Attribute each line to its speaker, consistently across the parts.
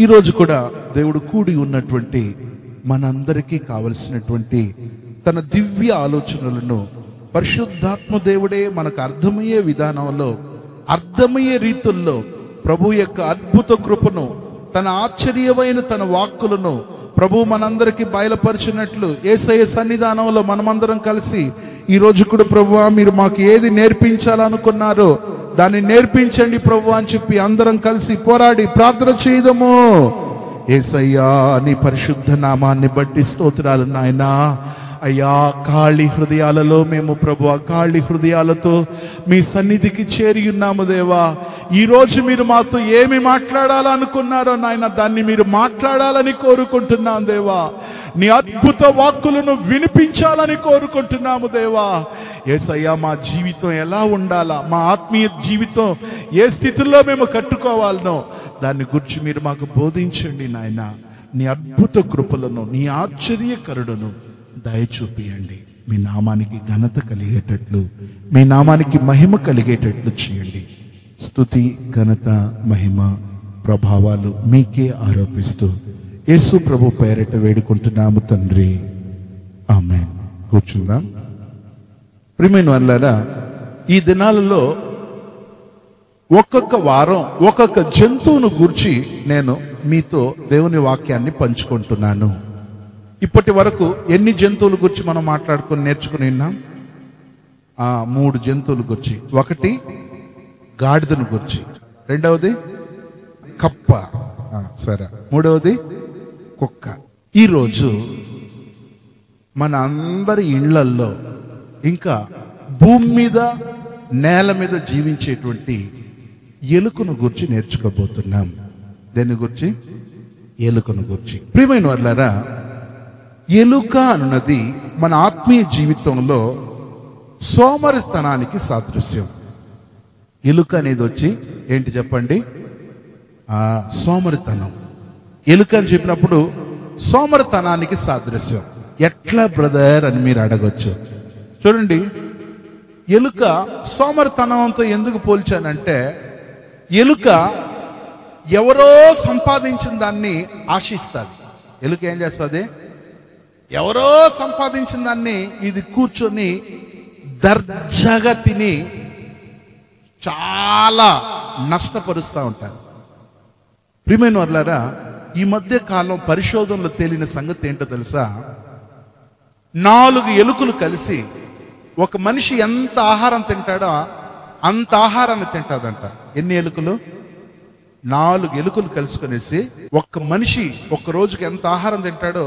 Speaker 1: ఈరోజు కూడా దేవుడు కూడి ఉన్నటువంటి మనందరికీ కావలసినటువంటి తన దివ్య ఆలోచనలను పరిశుద్ధాత్మ దేవుడే మనకు అర్థమయ్యే విధానంలో, అర్థమయ్యే రీతుల్లో ప్రభు యొక్క అద్భుత కృపను, తన ఆశ్చర్యమైన తన వాక్కులను ప్రభు మనందరికీ బయలుపరిచినట్లు యేసయ్య సన్నిధానంలో మనమందరం కలిసి ఈరోజు కూడా ప్రభువా మీరు మాకు ఏది నేర్పించాలనుకున్నారో దాన్ని నేర్పించండి ప్రభు అని చెప్పి అందరం కలిసి పోరాడి ప్రార్థన చేయదము. యేసయ్యా నీ పరిశుద్ధ నామాన్ని బట్టి స్తోత్రాలు నాయనా. అయ్యా, ఖాళీ హృదయాలలో మేము ప్రభు ఖాళీ హృదయాలతో మీ సన్నిధికి చేరి ఉన్నాము దేవా. ఈరోజు మీరు మాతో ఏమి మాట్లాడాలనుకున్నారో నాయన దాన్ని మీరు మాట్లాడాలని కోరుకుంటున్నాం దేవా. నీ అద్భుత వాక్కులను వినిపించాలని కోరుకుంటున్నాము దేవా. యేసయ్యా, మా జీవితం ఎలా ఉండాలా, మా ఆత్మీయ జీవితం ఏ స్థితిలో మేము కట్టుకోవాలనో దాన్ని గురించి మీరు మాకు బోధించండి నాయన. నీ అద్భుత కృపలను, నీ ఆశ్చర్యకరుడును దయచూపియండి. మీ నామానికి ఘనత కలిగేటట్లు, మీ నామానికి మహిమ కలిగేటట్లు చేయండి. స్తుతి, ఘనత, మహిమ, ప్రభావాలు మీకే ఆరోపిస్తూ యేసు ప్రభు పేరిట వేడుకుంటున్నాము తండ్రి, ఆమేన్. కూర్చుందాం. ప్రియమైన వారలారా, ఈ దినాలలో ఒక్కొక్క వారం ఒక్కొక్క జంతువును గూర్చి నేను మీతో దేవుని వాక్యాన్ని పంచుకుంటున్నాను. ఇప్పటి వరకు ఎన్ని జంతువుల గురించి మనం నేర్చుకుని ఉన్నాం? 3 జంతువుల గురించి. ఒకటి గాడిదను గురించి, రెండవది కప్ప, సరే, మూడవది కుక్క. ఈరోజు మన అందరి ఇళ్లల్లో ఇంకా భూమి మీద, నేల మీద జీవించేటువంటి ఎలుకను గురించి నేర్చుకోబోతున్నాం. దేని గురించి? ఎలుకను గురించి. ప్రియమైన వారలారా, ఎలుక అన్నది మన ఆత్మీయ జీవితంలో సోమరితనానికి సాదృశ్యం. ఎలుక అనేది వచ్చి ఏంటి చెప్పండి? సోమరితనం. ఎలుక అని చెప్పినప్పుడు సోమరితనానికి సాదృశ్యం. ఎట్లా బ్రదర్ అని మీరు అడగొచ్చు. చూడండి, ఎలుక సోమరితనంతో ఎందుకు పోల్చానంటే, ఎలుక ఎవరో సంపాదించిన దాన్ని ఆశిస్తుంది. ఎలుక ఏం చేస్తుంది? ఎవరో సంపాదించిన దాన్ని ఇది కూర్చొని దర్జాగా తిని చాలా నష్టపరుస్తూ ఉంటారు. ప్రియమైన వారలారా, ఈ మధ్య కాలం పరిశోధనలో తేలిన సంగతి ఏంటో తెలుసా? 4 ఎలుకలు కలిసి ఒక మనిషి ఎంత ఆహారం తింటాడో అంత ఆహారాన్ని తింటాదంట. ఎన్ని ఎలుకలు? 4 ఎలుకలు కలుసుకొనేసి ఒక్క మనిషి ఒక్క రోజుకి ఎంత ఆహారం తింటాడో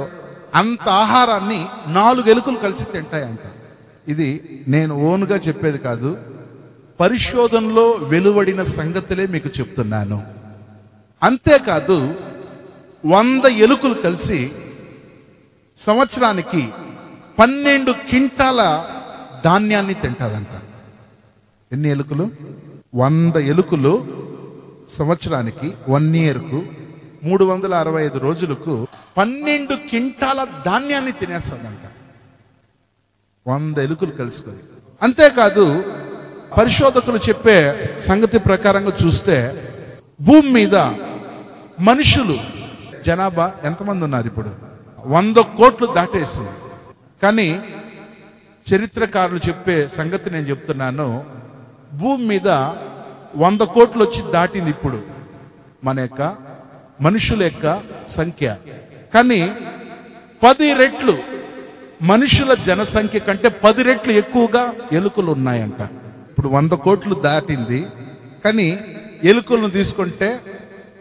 Speaker 1: అంత ఆహారాన్ని 4 ఎలుకలు కలిసి తింటాయంట. ఇది నేను ఓన్గా చెప్పేది కాదు, పరిశోధనలో వెలువడిన సంగతులే మీకు చెప్తున్నాను. అంతేకాదు, 100 ఎలుకలు కలిసి సంవత్సరానికి 12 క్వింటాల ధాన్యాన్ని తింటాదంట. ఎన్ని ఎలుకలు? 100 ఎలుకలు సంవత్సరానికి 1 ఇయర్కు 365 రోజులకు 12 క్వింటాల ధాన్యాన్ని తినేస్తుందంట. 100 ఎలుకలు కలుసుకొని. అంతేకాదు, పరిశోధకులు చెప్పే సంగతి ప్రకారంగా చూస్తే భూమి మీద మనుషులు జనాభా ఎంతమంది ఉన్నారు? ఇప్పుడు 100 కోట్లు దాటేసింది. కానీ చరిత్రకారులు చెప్పే సంగతి నేను చెప్తున్నాను, భూమి మీద 100 కోట్లు వచ్చి దాటింది ఇప్పుడు మన యొక్క మనుషుల యొక్క సంఖ్య. కానీ 10 రెట్లు మనుషుల జనసంఖ్య కంటే 10 రెట్లు ఎక్కువగా ఎలుకలు ఉన్నాయంట. ఇప్పుడు 100 కోట్లు దాటింది, కానీ ఎలుకలను తీసుకుంటే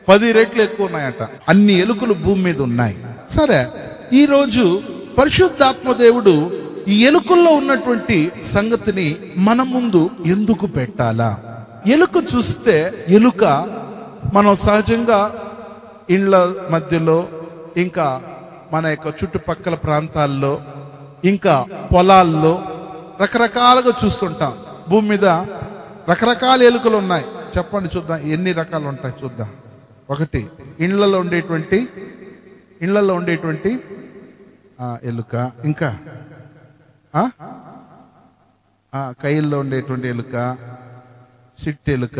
Speaker 1: 10 రెట్లు ఎక్కువ ఉన్నాయంట. అన్ని ఎలుకలు భూమి మీద ఉన్నాయి. సరే, ఈరోజు పరిశుద్ధాత్మ దేవుడు ఈ ఎలుకల్లో ఉన్నటువంటి సంగతిని మన ముందు ఎందుకు పెట్టాలా? ఎలుక చూస్తే, ఎలుక మనం సహజంగా ఇండ్ల మధ్యలో, ఇంకా మన యొక్క చుట్టుపక్కల ప్రాంతాల్లో, ఇంకా పొలాల్లో రకరకాలుగా చూస్తుంటాం. భూమి మీద రకరకాల ఎలుకలు ఉన్నాయి. చెప్పండి చూద్దాం, ఎన్ని రకాలు ఉంటాయి చూద్దాం. ఒకటి ఇండ్లలో ఉండేటువంటి ఎలుక, ఇంకా కైల్లో ఉండేటువంటి ఎలుక, సిట్ ఎలుక,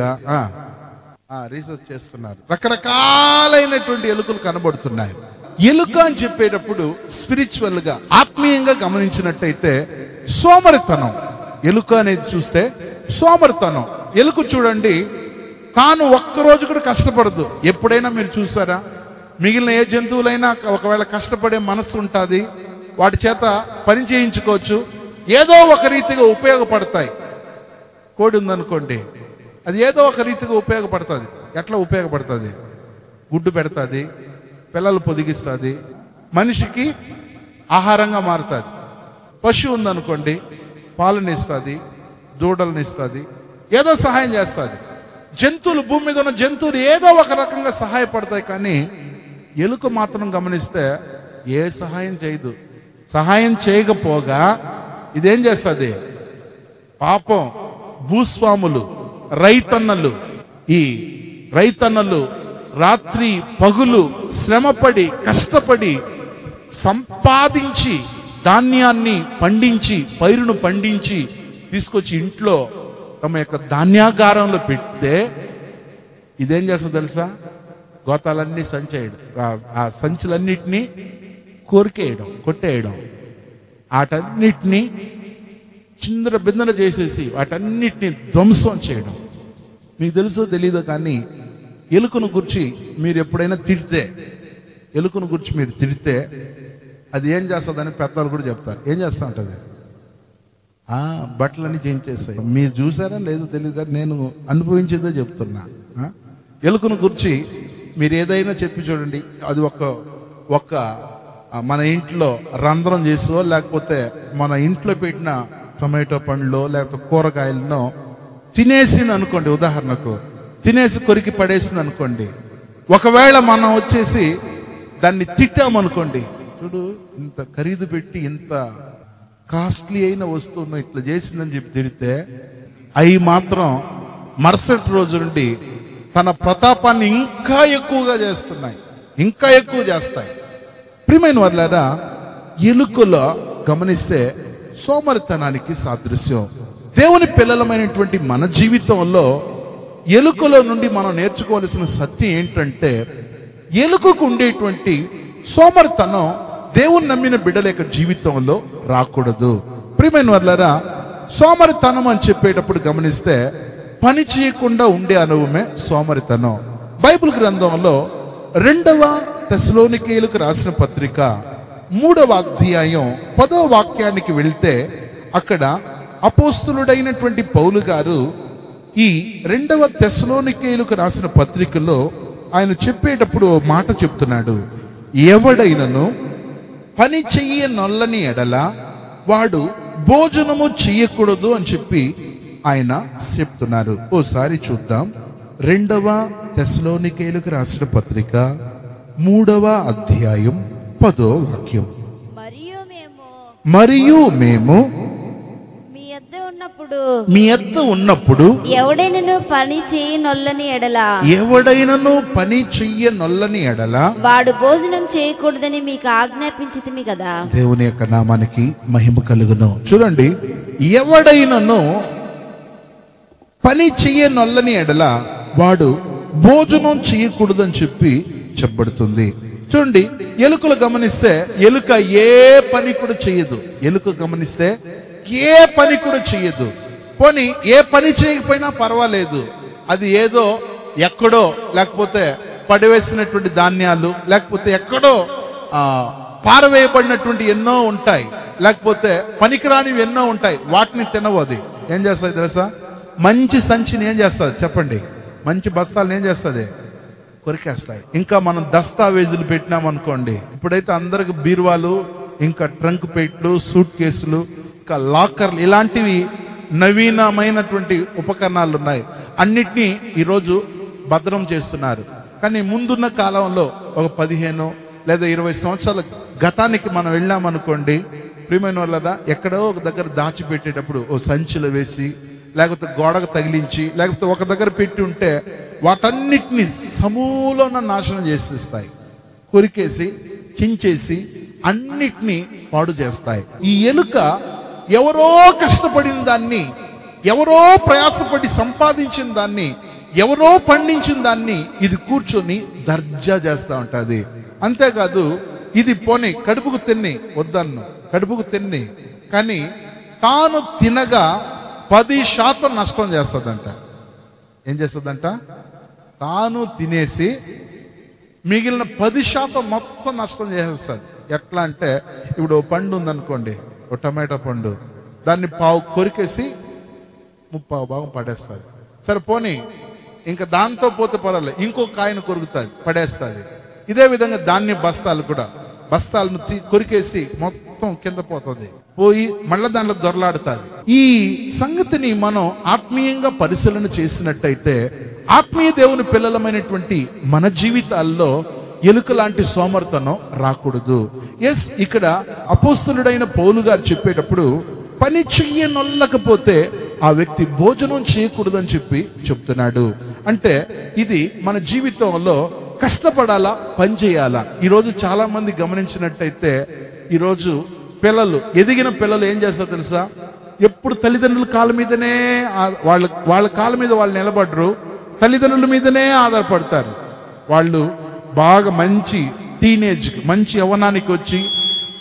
Speaker 1: రీసెర్చ్ చేస్తున్నారు. రకరకాలైనటువంటి ఎలుకలు కనబడుతున్నాయి. ఎలుక అని చెప్పేటప్పుడు స్పిరిచువల్ గా, ఆత్మీయంగా గమనించినట్టయితే సోమరితనం. ఎలుక అనేది చూస్తే సోమరితనం. ఎలుక చూడండి, తాను ఒక్కరోజు కూడా కష్టపడదు. ఎప్పుడైనా మీరు చూసారా? మిగిలిన ఏ జంతువులైనా ఒకవేళ కష్టపడే మనసు ఉంటుంది, వాటి చేత పని చేయించుకోవచ్చు, ఏదో ఒక రీతిగా ఉపయోగపడతాయి. కోడి ఉందనుకోండి, అది ఏదో ఒక రీతిగా ఉపయోగపడుతుంది. ఎట్లా ఉపయోగపడుతుంది? గుడ్డు పెడుతుంది, పిల్లలు పొదిగిస్తుంది, మనిషికి ఆహారంగా మారుతుంది. పశువు ఉందనుకోండి, పాలనిస్తుంది, దూడలనిస్తుంది, ఏదో సహాయం చేస్తుంది. జంతువులు, భూమి మీద ఉన్న జంతువులు ఏదో ఒక రకంగా సహాయపడతాయి. కానీ ఎలుక మాత్రం గమనిస్తే ఏ సహాయం చేయదు. సహాయం చేయకపోగా ఇదేం చేస్తుంది? పాపం భూస్వాములు, రైతన్నలు, ఈ రైతన్నలు రాత్రి పగులు శ్రమపడి కష్టపడి సంపాదించి ధాన్యాన్ని పండించి, పైరును పండించి తీసుకొచ్చి ఇంట్లో తమ యొక్క ధాన్యాగారంలో పెడితే ఇదేం చేస్తా తెలుసా? గోతాలన్నీ సంచేయడం, ఆ సంచులన్నిటినీ కొరికేయడం, కొట్టేయడం, వాటన్నిటినీ చిందర బిందర చేసేసి వాటన్నిటిని ధ్వంసం చేయడం. మీకు తెలుసో తెలీదో కానీ ఎలుకను గురించి మీరు ఎప్పుడైనా తిడితే, ఎలుకను గురించి మీరు తిడితే అది ఏం చేస్తుందని పెద్దలు కూడా చెప్తారు. ఏం చేస్తూ ఉంటుంది? బట్టలన్నీ చేంజ్ చేస్తాయి. మీరు చూసారా లేదో తెలియదు కానీ నేను అనుభవించేదే చెప్తున్నా. ఎలుకను గురించి మీరు ఏదైనా చెప్పి చూడండి, అది ఒక మన ఇంట్లో రంధ్రం చేసో, లేకపోతే మన ఇంట్లో పెట్టిన టొమాటో పండ్లో లేకపోతే కూరగాయలను తినేసింది అనుకోండి. ఉదాహరణకు తినేసి కొరికి పడేసింది అనుకోండి. ఒకవేళ మనం వచ్చేసి దాన్ని తిట్టామనుకోండి, చూడు ఇంత ఖరీదు పెట్టి ఇంత కాస్ట్లీ అయిన వస్తువును ఇట్లా చేసిందని చెప్పి తిడితే, అవి మాత్రం మరుసటి రోజు నుండి తన ప్రతాపాన్ని ఇంకా ఎక్కువగా చేస్తున్నాయి, ఇంకా ఎక్కువ చేస్తాయి. ప్రియమైన వారులారా, ఎలుకలో గమనిస్తే సోమరితనానికి సాదృశ్యం. దేవుని పిల్లలమైనటువంటి మన జీవితంలో ఎలుకలో నుండి మనం నేర్చుకోవాల్సిన సత్యం ఏంటంటే, ఎలుకకు ఉండేటువంటి సోమరితనం దేవుని నమ్మిన బిడ్డల యొక్క జీవితంలో రాకూడదు. ప్రియమైన వారులారా, సోమరితనం అని చెప్పేటప్పుడు గమనిస్తే పని చేయకుండా ఉండే అనుభవమే సోమరితనం. బైబిల్ గ్రంథంలో 2వ తెస్సలోనికీయులకు రాసిన పత్రిక 3వ అధ్యాయం 10వ వాక్యానికి వెళ్తే, అక్కడ అపోస్తులుడైనటువంటి పౌలు గారు ఈ 2వ తెస్సలోనికీయులకు రాసిన పత్రికలో ఆయన చెప్పేటప్పుడు మాట చెప్తున్నాడు. ఎవడైనను పని చెయ్యనొల్లని ఎడల వాడు భోజనము చెయ్యకూడదు అని చెప్పి ఆయన చెప్తున్నారు. ఓసారి చూద్దాం. 2వ తెస్సలోనికీయులకు రాసిన పత్రిక 3వ అధ్యాయం 10వ వాక్యం. మరియు మేము మీ యొద్ద ఉన్నప్పుడు
Speaker 2: ఎవడైనను పని చెయ్యనొల్లని ఎడల వాడు భోజనం చేయకూడదని మీకు ఆజ్ఞాపించితిమి కదా.
Speaker 1: దేవుని యొక్క నామానికి మహిమ కలుగును. చూడండి, ఎవడైనను పని చెయ్యనొల్లని ఎడల వాడు భోజనం చేయకూడదని చెప్పి చెప్పబడుతుంది. చూడండి, ఎలుకలు గమనిస్తే ఎలుక ఏ పని కూడా చేయదు. ఎలుక గమనిస్తే ఏ పని కూడా చేయదు. పోనీ ఏ పని చేయకపోయినా పర్వాలేదు, అది ఏదో ఎక్కడో, లేకపోతే పడివేసినటువంటి ధాన్యాలు, లేకపోతే ఎక్కడో పారవేయబడినటువంటి ఎన్నో ఉంటాయి, లేకపోతే పనికిరానివి ఎన్నో ఉంటాయి, వాటిని తినవు. అది ఏం చేస్తుంది తెలుసా? మంచి సంచిని ఏం చేస్తుంది చెప్పండి? మంచి బస్తాలను ఏం చేస్తుంది? కొరికేస్తాయి. ఇంకా మనం దస్తావేజులు పెట్టినామనుకోండి, ఇప్పుడైతే అందరికి బీరువాలు, ఇంకా ట్రంక్ పెట్లు, సూట్ కేసులు, ఇంకా లాకర్లు, ఇలాంటివి నవీనమైనటువంటి ఉపకరణాలు ఉన్నాయి. అన్నిటినీ ఈరోజు భద్రం చేస్తున్నారు. కానీ ముందున్న కాలంలో ఒక 15 లేదా 20 సంవత్సరాల గతానికి మనం వెళ్ళామనుకోండి, ప్రియమైన వాళ్ళ ఎక్కడో ఒక దగ్గర దాచిపెట్టేటప్పుడు ఓ సంచిలో వేసి, లేకపోతే గోడకు తగిలించి, లేకపోతే ఒక దగ్గర పెట్టి ఉంటే వాటన్నిటిని సమూలంగా నాశనం చేసేస్తాయి. కొరికేసి చించేసి అన్నిటినీ పాడు చేస్తాయి. ఈ ఎలుక ఎవరో కష్టపడిన దాన్ని, ఎవరో ప్రయాసపడి సంపాదించిన దాన్ని ఎవరో పండించిన దాన్ని ఇది కూర్చొని దర్జా చేస్తూ ఉంటుంది. అంతేకాదు ఇది పోనీ కడుపుకు తిన్ని వద్దన్ను, కడుపుకు తిన్ని, కానీ తాను తినగా 10% నష్టం చేస్తుందంట. ఏం చేస్తుందంట? తాను తినేసి మిగిలిన 10% మొత్తం నష్టం చేసేస్తుంది. ఎట్లా అంటే ఇప్పుడు ఓ పండు ఉందనుకోండి, ఓ టమాటా పండు, దాన్ని పావు కొరికేసి 30 భాగం పడేస్తుంది. సరే పోనీ ఇంకా దాంతో పోతే పర్వాలేదు, ఇంకో కాయను కొరుకుతుంది, పడేస్తుంది. ఇదే విధంగా ధాన్య బస్తాలు కూడా, బస్తాలను కొరికేసి మొత్తం కింద పోతుంది, పోయి మళ్ళీ దాంట్లో దొరలాడుతుంది. ఈ సంగతిని మనం ఆత్మీయంగా పరిశీలన చేసినట్టయితే ఆత్మీయ దేవుని పిల్లలమైనటువంటి మన జీవితాల్లో ఎలుక లాంటి సోమర్తనం రాకూడదు. ఎస్, ఇక్కడ అపోస్తలుడైన పౌలు గారు చెప్పేటప్పుడు పని చెయ్యనొల్లకపోతే ఆ వ్యక్తి భోజనం చేయకూడదు అని చెప్తున్నాడు. అంటే ఇది మన జీవితంలో కష్టపడాలా, పని చేయాలా. ఈరోజు చాలా మంది గమనించినట్టయితే ఈరోజు పిల్లలు, ఎదిగిన పిల్లలు ఏం చేస్తారు తెలుసా? ఎప్పుడు తల్లిదండ్రుల కాళ్ళ మీదనే, వాళ్ళ కాళ్ళ మీద వాళ్ళు నిలబడరు, తల్లిదండ్రుల మీదనే ఆధారపడతారు. వాళ్ళు బాగా మంచి టీనేజ్, మంచి యవ్వనానికి వచ్చి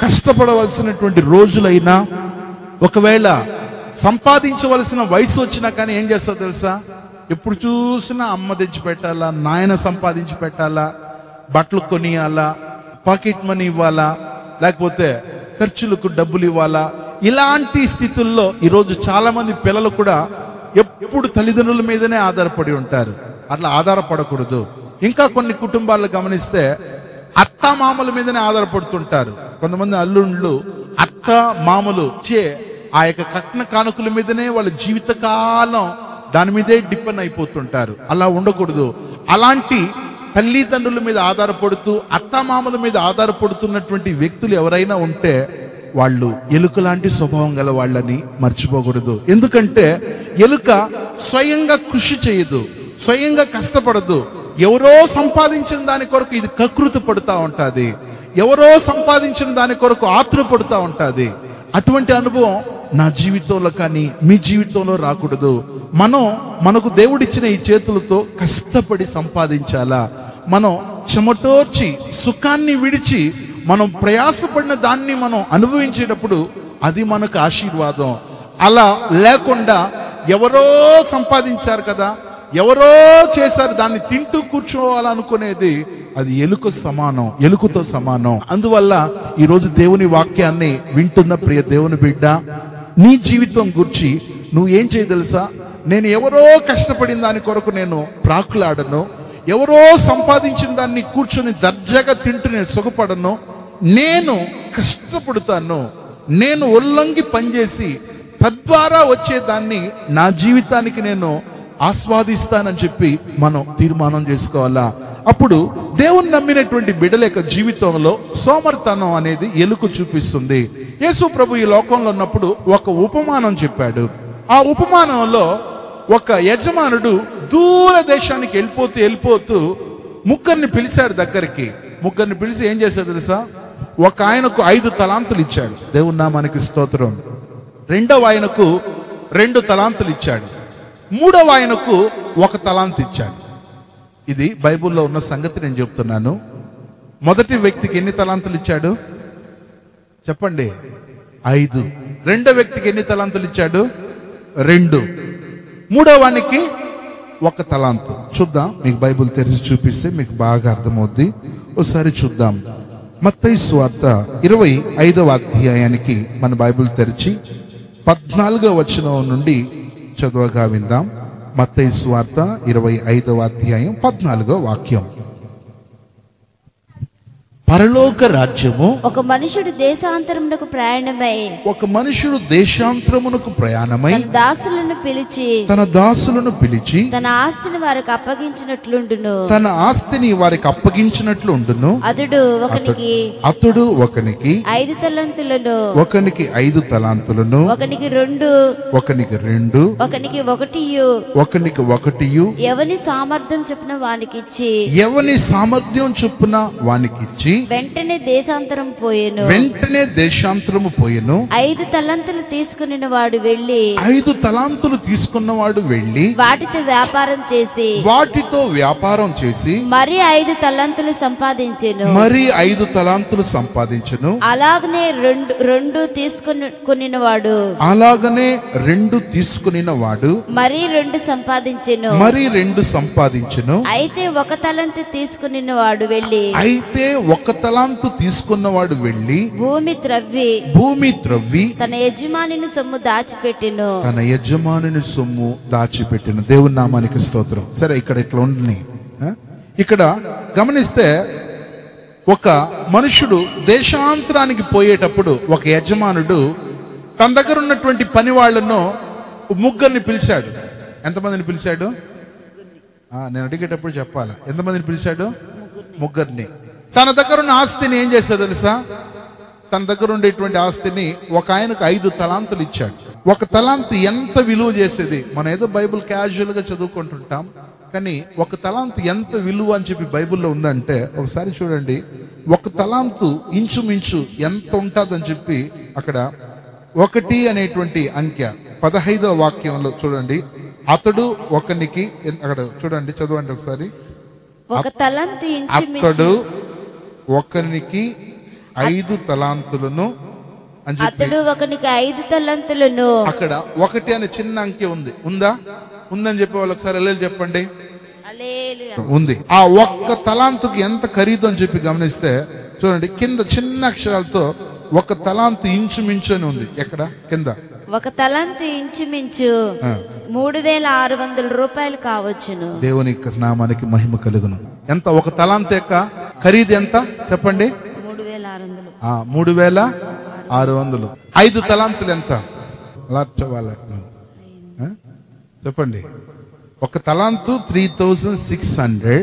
Speaker 1: కష్టపడవలసినటువంటి రోజులైనా, ఒకవేళ సంపాదించవలసిన వయసు వచ్చినా కానీ ఏం చేస్తారు తెలుసా? ఎప్పుడు చూసినా అమ్మ తెచ్చి పెట్టాలా, నాయన సంపాదించి పెట్టాలా, బట్టలు కొనియాలా, పాకెట్ మనీ ఇవ్వాలా, లేకపోతే ఖర్చులకు డబ్బులు ఇవ్వాలా. ఇలాంటి స్థితుల్లో ఈరోజు చాలా మంది పిల్లలు కూడా ఎప్పుడు తల్లిదండ్రుల మీదనే ఆధారపడి ఉంటారు. అట్లా ఆధారపడకూడదు. ఇంకా కొన్ని కుటుంబాలను గమనిస్తే అత్త మామల మీదనే ఆధారపడుతుంటారు. కొంతమంది అల్లుండ్లు అత్త మామలు చే ఆ యొక్క కట్న కానుకల మీదనే వాళ్ళ జీవితకాలం దాని మీదే డిపెండ్ అయిపోతుంటారు. అలా ఉండకూడదు. అలాంటి తల్లిదండ్రుల మీద ఆధారపడుతూ అత్తమామల మీద ఆధారపడుతున్నటువంటి వ్యక్తులు ఎవరైనా ఉంటే వాళ్ళు ఎలుక లాంటి స్వభావం గల వాళ్ళని మర్చిపోకూడదు. ఎందుకంటే ఎలుక స్వయంగా కృషి చేయదు, స్వయంగా కష్టపడదు. ఎవరో సంపాదించిన దాని కొరకు ఇది కకృతి పడుతూ ఉంటుంది, ఎవరో సంపాదించిన దాని కొరకు ఆతృపడుతూ ఉంటుంది. అటువంటి అనుభవం నా జీవితంలో కానీ మీ జీవితంలో రాకూడదు. మనకు దేవుడిచ్చిన ఈ చేతులతో కష్టపడి సంపాదించాలా. మనం చెమటోర్చి సుఖాన్ని విడిచి మనం ప్రయాసపడిన దాన్ని మనం అనుభవించేటప్పుడు అది మనకు ఆశీర్వాదం. అలా లేకుండా ఎవరో సంపాదించారు కదా, ఎవరో చేశారు, దాన్ని తింటూ కూర్చోవాలనుకునేది అది ఎలుకతో సమానం. అందువల్ల ఈరోజు దేవుని వాక్యాన్ని వింటున్న ప్రియ దేవుని బిడ్డ, నీ జీవితం గురించి నువ్వు ఏం చేయ తెలుసా? నేను ఎవరో కష్టపడిన దాని కొరకు నేను ప్రాకులాడను, ఎవరో సంపాదించిన దాన్ని కూర్చొని దర్జాగా తింటూ నేను సుఖపడను. నేను కష్టపడతాను, నేను ఒళ్ళంగి పనిచేసి తద్వారా వచ్చేదాన్ని నా జీవితానికి నేను ఆస్వాదిస్తానని చెప్పి మనం తీర్మానం చేసుకోవాలా. అప్పుడు దేవుని నమ్మినటువంటి బిడ్డల యొక్క జీవితంలో సోమర్తనం అనేది ఎలుక చూపిస్తుంది. యేసు ప్రభు ఈ లోకంలో ఉన్నప్పుడు ఒక ఉపమానం చెప్పాడు. ఆ ఉపమానంలో ఒక యజమానుడు దూర దేశానికి వెళ్ళిపోతూ ముగ్గురిని పిలిచాడు దగ్గరికి. ముగ్గురిని పిలిచి ఏం చేశాడు తెలుసా? ఒక ఆయనకు 5 తలాంతులు ఇచ్చాడు, దేవుని నామానికి స్తోత్రం. రెండవ ఆయనకు 2 తలాంతులు ఇచ్చాడు. మూడవ ఆయనకు 1 తలాంతు ఇచ్చాడు. ఇది బైబిల్లో ఉన్న సంగతి నేను చెప్తున్నాను. మొదటి వ్యక్తికి ఎన్ని తలాంతులు ఇచ్చాడు చెప్పండి? 5. రెండో వ్యక్తికి ఎన్ని తలాంతులు ఇచ్చాడు? 2. మూడవ వానికి 1 తలాంతు. చూద్దాం, మీకు బైబిల్ తెరిచి చూపిస్తే మీకు బాగా అర్థమవుద్ది. ఒకసారి చూద్దాం. మత్తయి సువార్త 25వ అధ్యాయానికి మన బైబిల్ తెరిచి 14వ వచనం నుండి చదువుగా విందాం. మత్తయి సువార్త 25వ అధ్యాయం 14వ వాక్యం. పరలోక రాజ్యము
Speaker 2: ఒక మనుషుడు దేశాంతరమునకు ప్రయాణమై తన దాసులను పిలిచి తన ఆస్తిని వారికి అప్పగించినట్లుండును. అతడు ఒకనికి 5 తలాంతులను, ఒకనికి 2, ఒకనికి 2, ఒకనికి 1, ఎవని సామర్థ్యం చొప్పున వానికిచ్చి వెంటనే దేశాంతరం పోయెను.
Speaker 1: వెంటనే దేశాంతరము పోయెను.
Speaker 2: 5 తలంతులు తీసుకుని వాడు వెళ్ళి
Speaker 1: 5 తలాంతులు తీసుకున్నవాడు వెళ్ళి
Speaker 2: వాటితో వ్యాపారం చేసి మరి 5 తలంతులు సంపాదించెను.
Speaker 1: 5 తలాంతులు సంపాదించెను.
Speaker 2: అలాగనే రెండు తీసుకునివాడు మరి 2 సంపాదించెను. అయితే 1 తలంతు తీసుకున్నవాడు వెళ్ళి భూమి త్రవ్వి తన యజమానిని సొమ్ము దాచిపెట్టెను.
Speaker 1: దేవుని నామానికి స్తోత్రం. సరే, ఇక్కడ ఇట్లా ఉండని, ఇక్కడ గమనిస్తే ఒక మనుషుడు దేశాంతరానికి పోయేటప్పుడు ఒక యజమానుడు తన దగ్గర ఉన్నటువంటి పని వాళ్ళను ముగ్గురిని పిలిచాడు. ఎంతమందిని పిలిచాడు? నేను అడిగేటప్పుడు చెప్పాలా, ఎంతమందిని పిలిచాడు? ముగ్గురిని. తన దగ్గర ఉన్న ఆస్తిని ఏం చేశాడు తెలుసా? తన దగ్గర ఉండేటువంటి ఆస్తిని ఒక ఆయనకు 5 తలాంతులు ఇచ్చాడు. 1 తలాంతు ఎంత విలువ చేసేది? మనం ఏదో బైబిల్ క్యాజువల్ గా చదువుకుంటుంటాం, కానీ 1 తలాంతు ఎంత విలువ అని చెప్పి బైబిల్లో ఉందంటే ఒకసారి చూడండి. 1 తలాంతు ఇంచుమించు ఎంత ఉంటుందని చెప్పి అక్కడ 1 అనేటువంటి అంకె 15వ వాక్యంలో చూడండి. అతడు ఒకనికి, అక్కడ చూడండి, చదవండి ఒకసారి. అతడు ఒకనికి 5 తలాంతులను అని చెప్పి, అక్కడ 1 అనే చిన్న అంకె ఉందని చెప్పే వాళ్ళు ఒకసారి హల్లెలూయా చెప్పండి. ఉంది. ఆ 1 తలాంతుకి ఎంత ఖరీదు అని చెప్పి గమనిస్తే చూడండి, కింద చిన్న అక్షరాలతో 1 తలాంతు ఇంచుమించు అని ఉంది. ఎక్కడ కింద
Speaker 2: 1 తలాంతు ఇంచుమించు 3600 రూపాయలు కావచ్చును.
Speaker 1: దేవుని నామానికి మహిమ కలుగును. ఎంత 1 తలాంతు యొక్క ఖరీదు ఎంత చెప్పండి? 3600. 5 తలాంతులు ఎంత చెప్పండి? 1 తలాంతు 3600.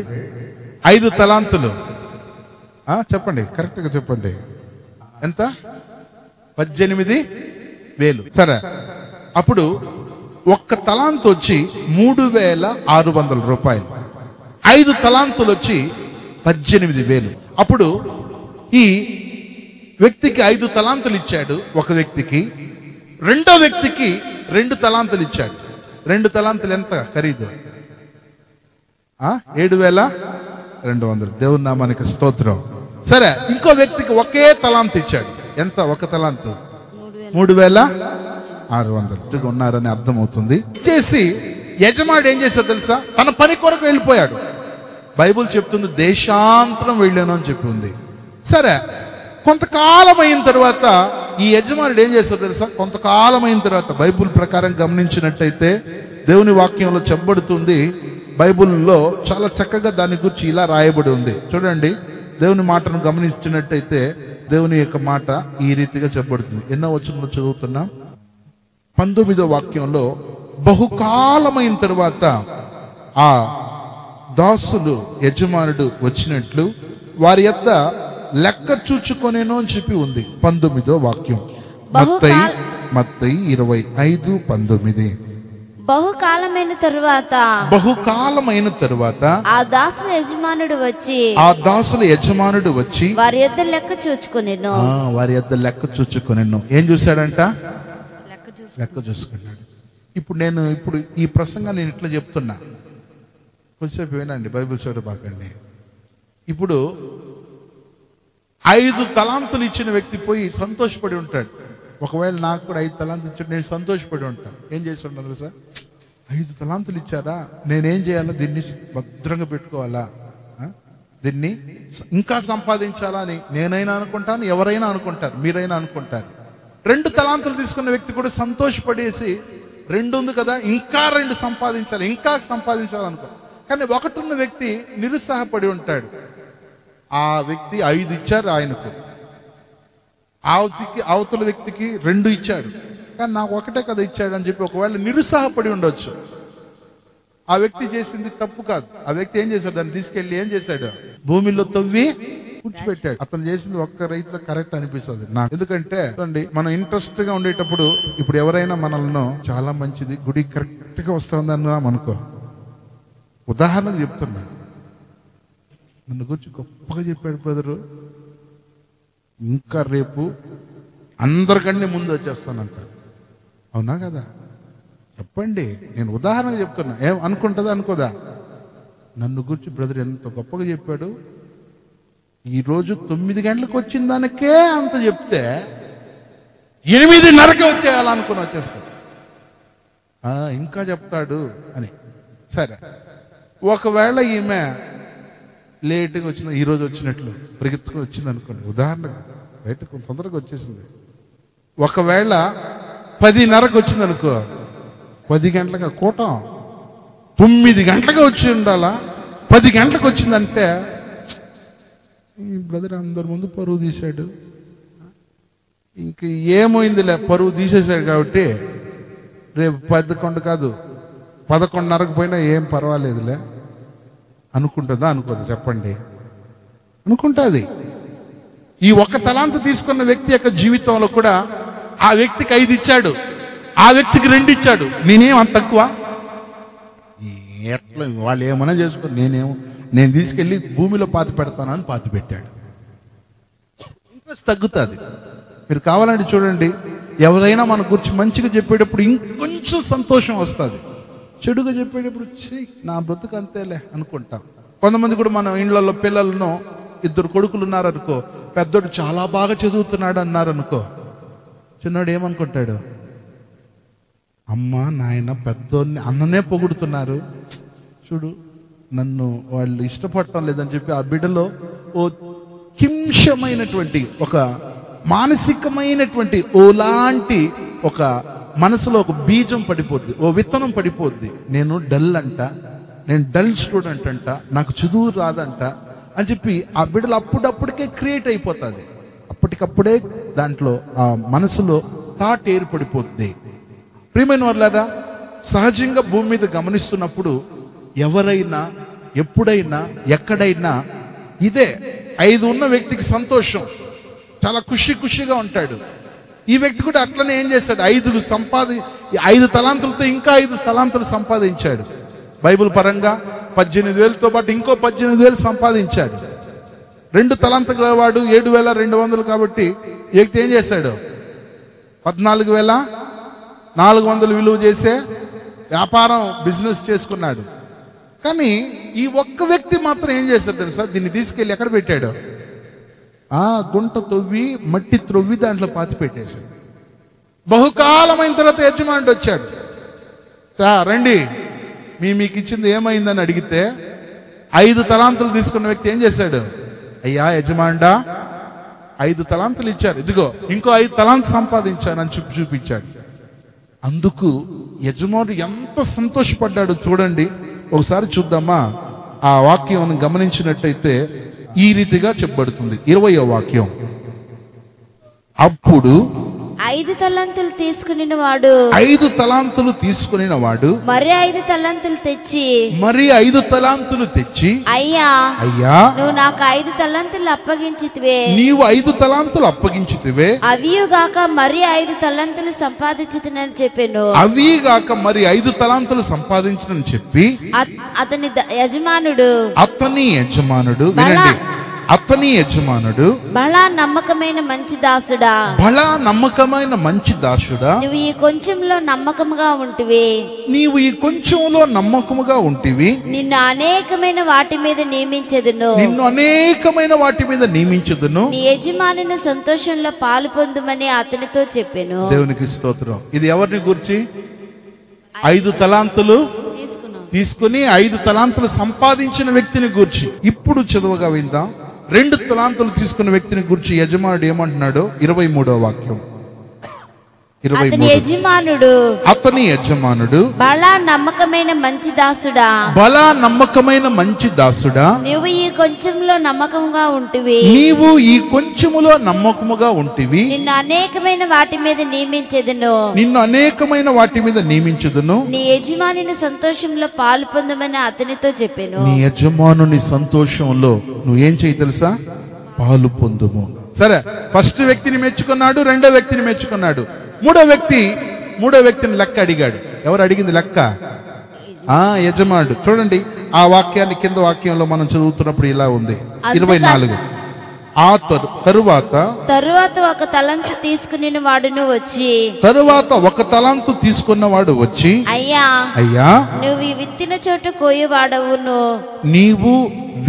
Speaker 1: 5 తలాంతులు చెప్పండి, కరెక్ట్ గా చెప్పండి. ఎంత? 18,000. సరే, అప్పుడు 1 తలాంతు వచ్చి 3600 రూపాయలు. 5 తలాంతులు వచ్చి 18,000. అప్పుడు ఈ వ్యక్తికి 5 తలాంతులు ఇచ్చాడు ఒక వ్యక్తికి. రెండో వ్యక్తికి 2 తలాంతులు ఇచ్చాడు. 2 తలాంతులు ఎంత ఖరీదు? 7,200. దేవుని నామానికి స్తోత్రం. సరే, ఇంకో వ్యక్తికి ఒకే తలాంతు ఇచ్చాడు. ఎంత? 1 తలాంతు 3,600 ఉన్నారని అర్థమవుతుంది. చేసి యజమాడు ఏం చేశాడు తెలుసా? తన పని కొరకు వెళ్ళిపోయాడు. బైబుల్ చెప్తుంది దేశాంతరం వెళ్ళాను అని చెప్పి ఉంది. సరే, కొంతకాలం అయిన తర్వాత ఈ యజమానుడు ఏం చేస్తాడు తెలుసా? కొంతకాలం అయిన తర్వాత బైబుల్ ప్రకారం గమనించినట్టయితే దేవుని వాక్యంలో చెప్పబడుతుంది. బైబుల్లో చాలా చక్కగా దాని గురించి ఇలా రాయబడి ఉంది. చూడండి, దేవుని మాటను గమనించినట్టయితే దేవుని యొక్క మాట ఈ రీతిగా చెప్పబడుతుంది. ఎన్నో వచనంలో చదువుతున్నాం. 19వ వాక్యంలో బహుకాలమైన తర్వాత ఆ దాసులు యజమానుడు వచ్చినట్లు వారి యొద్ద లెక్క చూచుకొనేను అని చెప్పి ఉంది. 19వ వాక్యం మత్తయి 25:19.
Speaker 2: బహుకాలమైన తరువాత ఆ దాసుల యజమానుడు వచ్చి వారి యొద్ద లెక్క చూచుకొనెను. ఏం చూశాడంట? లెక్క చూసుకున్నాడు. ఇప్పుడు ఈ ప్రసంగాన్ని నేను ఇట్లా చెప్తున్నా, కొంచెంసేపు వినండి, బైబిల్ చదవబాకండి. ఇప్పుడు 5 తలాంతులు ఇచ్చిన వ్యక్తి పోయి సంతోషపడి ఉంటాడు. ఒకవేళ నాకు కూడా 5 తలాంతులు ఇచ్చాడు, నేను సంతోషపడి ఉంటాను. ఏం చేసి ఉంటాను తెలుసా? 5 తలాంతులు ఇచ్చారా, నేనేం చేయాలా? దీన్ని భద్రంగా పెట్టుకోవాలా, దీన్ని ఇంకా సంపాదించాలా అని నేనైనా అనుకుంటాను, ఎవరైనా అనుకుంటారు, మీరైనా అనుకుంటారు. 2 తలాంతులు తీసుకున్న వ్యక్తి కూడా సంతోషపడేసి 2 ఉంది కదా, ఇంకా 2 సంపాదించాలి, ఇంకా సంపాదించాలనుకో. కానీ 1 ఉన్న వ్యక్తి నిరుత్సాహపడి ఉంటాడు. ఆ వ్యక్తి 5 ఇచ్చారు ఆయనకు, అవతల వ్యక్తికి 2 ఇచ్చాడు, కానీ నాకు 1 కదా ఇచ్చాడు అని చెప్పి ఒకవేళ నిరుత్సాహపడి ఉండొచ్చు. ఆ వ్యక్తి చేసింది తప్పు కాదు. ఆ వ్యక్తి ఏం చేశాడు? దాన్ని తీసుకెళ్లి ఏం చేశాడు? భూమిలో తవ్వి కూర్చోబెట్టాడు. అతను చేసింది ఒక్క రైతులో కరెక్ట్ అనిపిస్తుంది నాకు. ఎందుకంటే చూడండి, మనం ఇంట్రెస్ట్ గా ఉండేటప్పుడు ఇప్పుడు ఎవరైనా మనల్ని చాలా మంచిది గుడి కరెక్ట్ గా వస్తుందని అనుకో, ఉదాహరణకు చెప్తున్నా, నన్ను గురించి గొప్పగా చెప్పాడు బ్రదరు,
Speaker 1: ఇంకా రేపు అందరికంటే ముందు వచ్చేస్తానంట. అవునా కదా? చెప్పండి, నేను ఉదాహరణగా చెప్తున్నా. ఏం అనుకుంటుందా అనుకోదా? నన్ను గురించి బ్రదర్ ఎంత గొప్పగా చెప్పాడు, ఈరోజు 9 గంటలకు వచ్చిన దానికే అంత చెప్తే 8:30కి వచ్చేయాలనుకుని వచ్చేస్తాడు. ఇంకా చెప్తాడు అని. సరే, ఒకవేళ ఈమె లేట్గా వచ్చింది, ఈరోజు వచ్చినట్లు పరిగెత్తుకుని వచ్చింది అనుకోండి, ఉదాహరణకు బయటకు తొందరగా వచ్చేసింది. ఒకవేళ 10:30కి వచ్చింది అనుకో, 10 గంటలకు కూటం 9 గంటలకు వచ్చి ఉండాలా, 10 గంటలకు వచ్చిందంటే ఈ బ్రదర్ అందరి ముందు పరువు తీశాడు, ఇంక ఏమైందిలే పరువు తీసేశాడు కాబట్టి రేపు 11 కాదు 11:30కు పోయినా ఏం పర్వాలేదులే అనుకుంటుందా అనుకోదు? చెప్పండి, అనుకుంటుంది. ఈ ఒక్క తలాంతు తీసుకున్న వ్యక్తి యొక్క జీవితంలో కూడా ఆ వ్యక్తికి 5 ఇచ్చాడు, ఆ వ్యక్తికి 2 ఇచ్చాడు. నేనేం అంత తక్కువ? ఎట్లా వాళ్ళు ఏమన్నా చేసుకుని నేను తీసుకెళ్ళి భూమిలో పాతి పెడతానని పాతి పెట్టాడు. ఇంట్రెస్ట్ తగ్గుతుంది. మీరు కావాలంటే చూడండి, ఎవరైనా మన గురించి మంచిగా చెప్పేటప్పుడు ఇంకొంచెం సంతోషం వస్తుంది, చెడుగా చెప్పేటప్పుడు నా బ్రతుకు అంతేలే అనుకుంటాం. కొంతమంది కూడా మన ఇళ్లలో పిల్లలను 2 కొడుకులు ఉన్నారనుకో, పెద్దోడు చాలా బాగా చదువుతున్నాడు అన్నారనుకో, చిన్నోడు ఏమనుకుంటాడు, అమ్మ నాయన పెద్దోడిని అన్ననే పొగుడుతున్నారు, చూడు నన్ను వాళ్ళు ఇష్టపడటం లేదని చెప్పి ఆ బిడ్డలో ఓ కింశమైనటువంటి ఒక మానసికమైనటువంటి ఓలాంటి ఒక మనసులో ఒక బీజం పడిపోద్ది, ఓ విత్తనం పడిపోద్ది. నేను డల్ స్టూడెంట్ అంట, నాకు చదువు రాదంట అని చెప్పి ఆ బిడ్డలు అప్పుడప్పుడికే క్రియేట్ అయిపోతుంది. అప్పటికప్పుడే దాంట్లో ఆ మనసులో థాట్ ఏర్పడిపోద్ది. ప్రియమైన వాళ్ళారా, సహజంగా భూమి మీద గమనిస్తున్నప్పుడు ఎవరైనా ఎప్పుడైనా ఎక్కడైనా ఇదే 5 ఉన్న వ్యక్తికి సంతోషం, చాలా ఖుషిగా ఉంటాడు. ఈ వ్యక్తి కూడా అట్లనే ఏం చేశాడు, 5 తలాంతులతో ఇంకా 5 తలాంతులు సంపాదించాడు. బైబిల్ పరంగా 18,000తో పాటు ఇంకో 18,000 సంపాదించాడు. 2 తలాంతుల వాడు 7,200 కాబట్టి ఈ వ్యక్తి ఏం చేశాడు, 14,400 విలువ చేసే వ్యాపారం బిజినెస్ చేసుకున్నాడు. కానీ ఈ ఒక్క వ్యక్తి మాత్రం ఏం చేశాడు తెలుసా, దీన్ని తీసుకెళ్ళి ఎక్కడ పెట్టాడు, గుంట తవ్వి మట్టి త్రొవ్వి దాంట్లో పాతి పెట్టేశాడు. బహుకాలమైన తర్వాత యజమానుడు వచ్చాడు, రండి మీకు ఇచ్చింది ఏమైందని అడిగితే 5 తలాంతులు తీసుకున్న వ్యక్తి ఏం చేశాడు, అయ్యా యజమానుడా 5 తలాంతులు ఇచ్చారు, ఇదిగో ఇంకో 5 తలాంతులు సంపాదించానని చూపించాడు. అందుకు యజమానుడు ఎంత సంతోషపడ్డాడు చూడండి. ఒకసారి చూద్దామా? ఆ వాక్యం గమనించినట్టయితే ఈ రీతిగా చెప్పబడుతుంది. 20వ వాక్యం. అప్పుడు
Speaker 3: 5 తలాంతులు తీసుకుని వాడు
Speaker 1: 5 తలాంతులు తీసుకుని వాడు
Speaker 3: మరి 5 తలాంతులు తెచ్చి
Speaker 1: అయ్యా
Speaker 3: నువ్వు నాకు 5 తలాంతులు అప్పగించితివే,
Speaker 1: నీవు 5 తలాంతులు అప్పగించితివే,
Speaker 3: అవియుగాక మరి 5 తలాంతులు సంపాదించితినని చెప్పాను.
Speaker 1: అవిగాక మరి 5 తలాంతులు సంపాదించినని చెప్పి
Speaker 3: అతని యజమానుడు వినండి,
Speaker 1: అతని యజమానుడు
Speaker 3: బలా నమ్మకమైన మంచి దాసుడా, నువ్వు ఈ కొంచెంలో నమ్మకముగా ఉంటివి, నిన్ను అనేకమైన వాటి మీద నియమించదును, నీ యజమానుని సంతోషంలో పాలు పొందుమని అతనితో చెప్పాను.
Speaker 1: దేవునికి స్తోత్రం. ఇది ఎవరిని గురించి? 5 తలాంతులు తీసుకుని 5 తలాంతులు సంపాదించిన వ్యక్తిని గురించి. ఇప్పుడు చదువుగా విందాం. 2 తలాంతులు తీసుకున్న వ్యక్తిని గురించి యజమానుడు ఏమంటున్నాడు? 23వ వాక్యం. అతని యజమానుడు
Speaker 3: బలా నమ్మకమైన మంచి దాసుడా, నీవు ఈ కొంచెంలో నమ్మకముగా ఉంటివి, నిన్ను అనేకమైన వాటి మీద నియమించెదను, నీ యజమానుని సంతోషంలో పాలు పొందమని అతనితో చెప్పాను.
Speaker 1: నీ యజమానుని సంతోషంలో నువ్వేం చేయి తెలుసా? పాలు పొందుము. సరే, ఫస్ట్ వ్యక్తిని మెచ్చుకున్నాడు, 2వ వ్యక్తిని మెచ్చుకున్నాడు. 3వ వ్యక్తిని లెక్క అడిగాడు. ఎవరు అడిగింది లెక్క? యజమానుడు. చూడండి, ఆ వాక్యాన్ని కింద వాక్యంలో మనం చదువుతున్నప్పుడు ఇలా ఉంది. 24 ఆ తరువాత
Speaker 3: ఒక తలంతు తీసుకుని వాడును వచ్చి
Speaker 1: ఒక తలాంతు తీసుకున్నవాడు వచ్చి,
Speaker 3: అయ్యా నువ్వు ఈ విత్తిన చోట కోయవాడవును,
Speaker 1: నీవు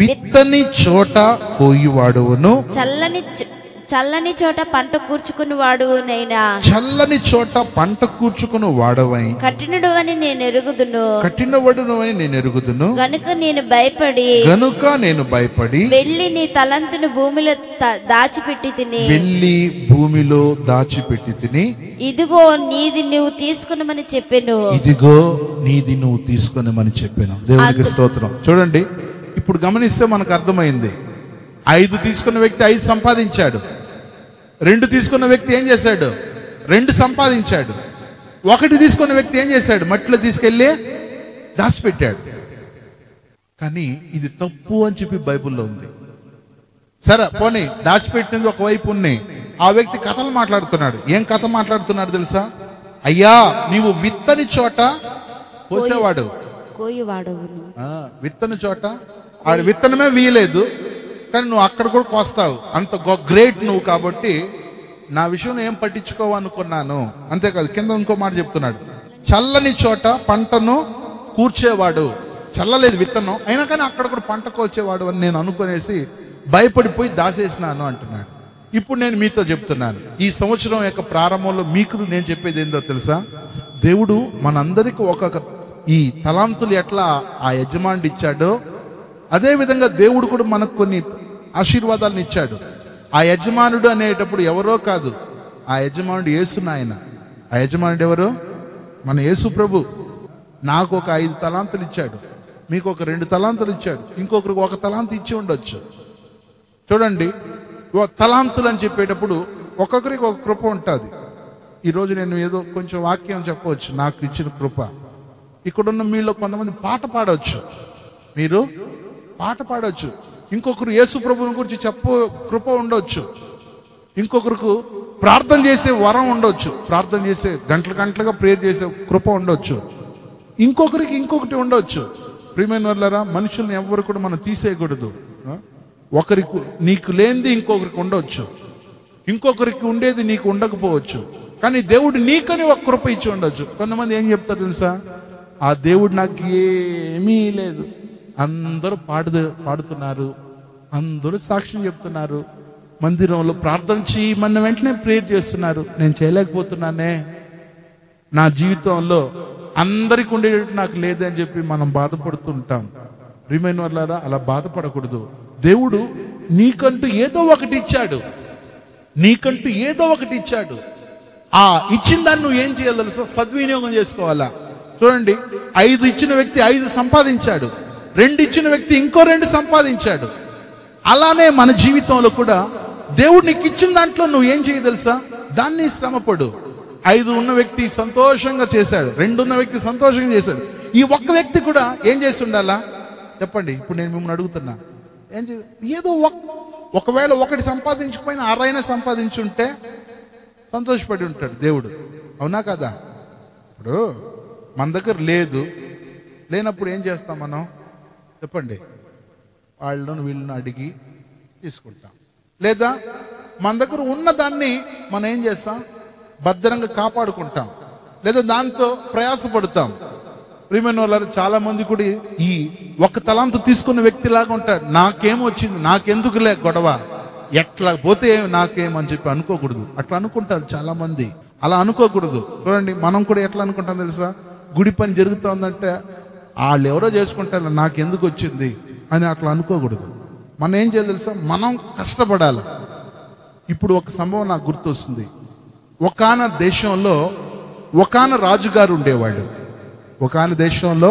Speaker 1: విత్తని చోట కోయివాడవును,
Speaker 3: చల్లని చోట పంట కూర్చుకుని వాడునైనా,
Speaker 1: చల్లని చోట పంట కూర్చుకుని వాడవై,
Speaker 3: కఠినుడు అని నేను
Speaker 1: ఎరుగుదును,
Speaker 3: గనుక నేను భయపడి
Speaker 1: వెళ్ళి
Speaker 3: నీ తలంతును భూమిలో దాచిపెట్టి తిని, ఇదిగో నీది నువ్వు తీసుకునమని చెప్పాను.
Speaker 1: దేవునికి స్తోత్రం. చూడండి, ఇప్పుడు గమనిస్తే మనకు అర్థమైంది. 5 తీసుకున్న వ్యక్తి 5 సంపాదించాడు. 2 తీసుకున్న వ్యక్తి ఏం చేశాడు? 2 సంపాదించాడు. 1 తీసుకున్న వ్యక్తి ఏం చేశాడు? మట్టిలో తీసుకెళ్ళి దాచిపెట్టాడు. కానీ ఇది తప్పు అని చెప్పి బైబిల్లో ఉంది. సరే పోనీ, దాచిపెట్టింది ఒకవైపు ఉన్నాయి. ఆ వ్యక్తి కథలు మాట్లాడుతున్నాడు. ఏం కథ మాట్లాడుతున్నాడు తెలుసా? అయ్యా నీవు విత్తని చోట కోసేవాడు, విత్తని చోట ఆడు విత్తనమే వీయలేదు, కానీ నువ్వు అక్కడ కూడా కోస్తావు. అంత గ్రేట్ నువ్వు, కాబట్టి నా విషయం ఏం పట్టించుకోవనుకున్నాను. అంతేకాదు, కింద ఇంకో మాట చెప్తున్నాడు, చల్లని చోట పంటను కూర్చేవాడు. చల్లలేదు విత్తనం, అయినా కానీ అక్కడ కూడా పంట కోసేవాడు అని నేను అనుకునేసి భయపడిపోయి దాసేసినాను అంటున్నాడు. ఇప్పుడు నేను మీతో చెప్తున్నాను, ఈ సంవత్సరం యొక్క ప్రారంభంలో మీకు నేను చెప్పేది ఏందో తెలుసా? దేవుడు మనందరికీ ఒక్కొక్క ఈ తలాంతులు ఎట్లా ఆ యజమానుడు ఇచ్చాడో, అదే విధంగా దేవుడు కూడా మనకు కొన్ని ఆశీర్వాదాలను ఇచ్చాడు. ఆ యజమానుడు అనేటప్పుడు ఎవరో కాదు, ఆ యజమానుడు యేసు నాయన. ఆ యజమానుడు ఎవరు? మన యేసు ప్రభు. నాకు ఒక 5 తలాంతులు ఇచ్చాడు, మీకు ఒక 2 తలాంతులు ఇచ్చాడు, ఇంకొకరికి 1 తలాంతు ఇచ్చి ఉండొచ్చు. చూడండి, తలాంతులు అని చెప్పేటప్పుడు ఒక్కొక్కరికి ఒక కృప ఉంటుంది. ఈరోజు నేను ఏదో కొంచెం వాక్యం చెప్పవచ్చు, నాకు ఇచ్చిన కృప. ఇక్కడున్న మీలో కొంతమంది పాట పాడవచ్చు, మీరు పాట పాడవచ్చు. ఇంకొకరు యేసు ప్రభువుని గురించి కృప ఉండొచ్చు. ఇంకొకరికి ప్రార్థన చేసే వరం ఉండొచ్చు, ప్రార్థన చేసే గంటలుగా ప్రేయర్ చేసే కృప ఉండొచ్చు. ఇంకొకరికి ఇంకొకటి ఉండొచ్చు. ప్రియమైన వాళ్ళారా, మనుషుల్ని ఎవరు కూడా మనం తీసేయకూడదు. ఒకరికి నీకు లేనిది ఇంకొకరికి ఉండొచ్చు, ఇంకొకరికి ఉండేది నీకు ఉండకపోవచ్చు. కానీ దేవుడు నీకని ఒక కృప ఇచ్చి ఉండొచ్చు. కొంతమంది ఏం చెప్తారు తెలుసా? ఆ దేవుడు నాకు ఏమీ లేదు, అందరూ పాడుతున్నారు, అందరూ సాక్ష్యం చెప్తున్నారు, మందిరంలో ప్రార్థన చేయమన్న వెంటనే ప్రేయర్ చేస్తున్నారు, నేను చేయలేకపోతున్నానే, నా జీవితంలో అందరికి ఉండేటట్టు నాకు లేదే అని చెప్పి మనం బాధపడుతుంటాం. ప్రియమైన వాళ్ళారా, అలా బాధపడకూడదు. దేవుడు నీకంటూ ఏదో ఒకటి ఇచ్చాడు. ఆ ఇచ్చిన దాన్ని నువ్వు ఏం చేయాలి తెలుసా? సద్వినియోగం చేసుకోవాలా. చూడండి, 5 ఇచ్చిన వ్యక్తి 5 సంపాదించాడు, 2 ఇచ్చిన వ్యక్తి ఇంకో 2 సంపాదించాడు. అలానే మన జీవితంలో కూడా దేవుడు నీకు ఇచ్చిన దాంట్లో నువ్వు ఏం చేయ తెలుసా? దాన్ని శ్రమపడు. 5 ఉన్న వ్యక్తి సంతోషంగా చేశాడు, 2 ఉన్న వ్యక్తి సంతోషంగా చేశాడు. ఈ ఒక్క వ్యక్తి కూడా ఏం చేసి ఉండాలా చెప్పండి? ఇప్పుడు నేను మిమ్మల్ని అడుగుతున్నా, ఏదో ఒకవేళ 1 సంపాదించకపోయినా 6 సంపాదించుంటే సంతోషపడి ఉంటాడు దేవుడు, అవునా కదా? ఇప్పుడు మన దగ్గర లేనప్పుడు ఏం చేస్తాం మనం చెప్పండి? వాళ్ళను వీళ్ళని అడిగి తీసుకుంటాం. లేదా మన దగ్గర ఉన్న దాన్ని మనం ఏం చేస్తాం? భద్రంగా కాపాడుకుంటాం, లేదా దాంతో ప్రయాసపడతాం. ప్రియమైన వాళ్ళు, చాలా మంది కూడా ఈ 1 తలాంతు తీసుకున్న వ్యక్తిలాగా ఉంటాడు. నాకేమొచ్చింది, నాకెందుకులే గొడవ, ఎట్లా పోతే నాకేమని చెప్పి అనుకోకూడదు. అట్లా అనుకుంటారు చాలా మంది. అలా అనుకోకూడదు. చూడండి, మనం కూడా ఎట్లా అనుకుంటాం తెలుసా? గుడి పని జరుగుతుందంటే వాళ్ళు ఎవరో చేసుకుంటారు, నాకెందుకు వచ్చింది అని అట్లా అనుకోకూడదు. మనం ఏం చేయాలి తెలుసా? మనం కష్టపడాలి. ఇప్పుడు ఒక సంభవం నాకు గుర్తొస్తుంది. ఒకాన దేశంలో ఒకాన రాజుగారు ఉండేవాడు. ఒకాన దేశంలో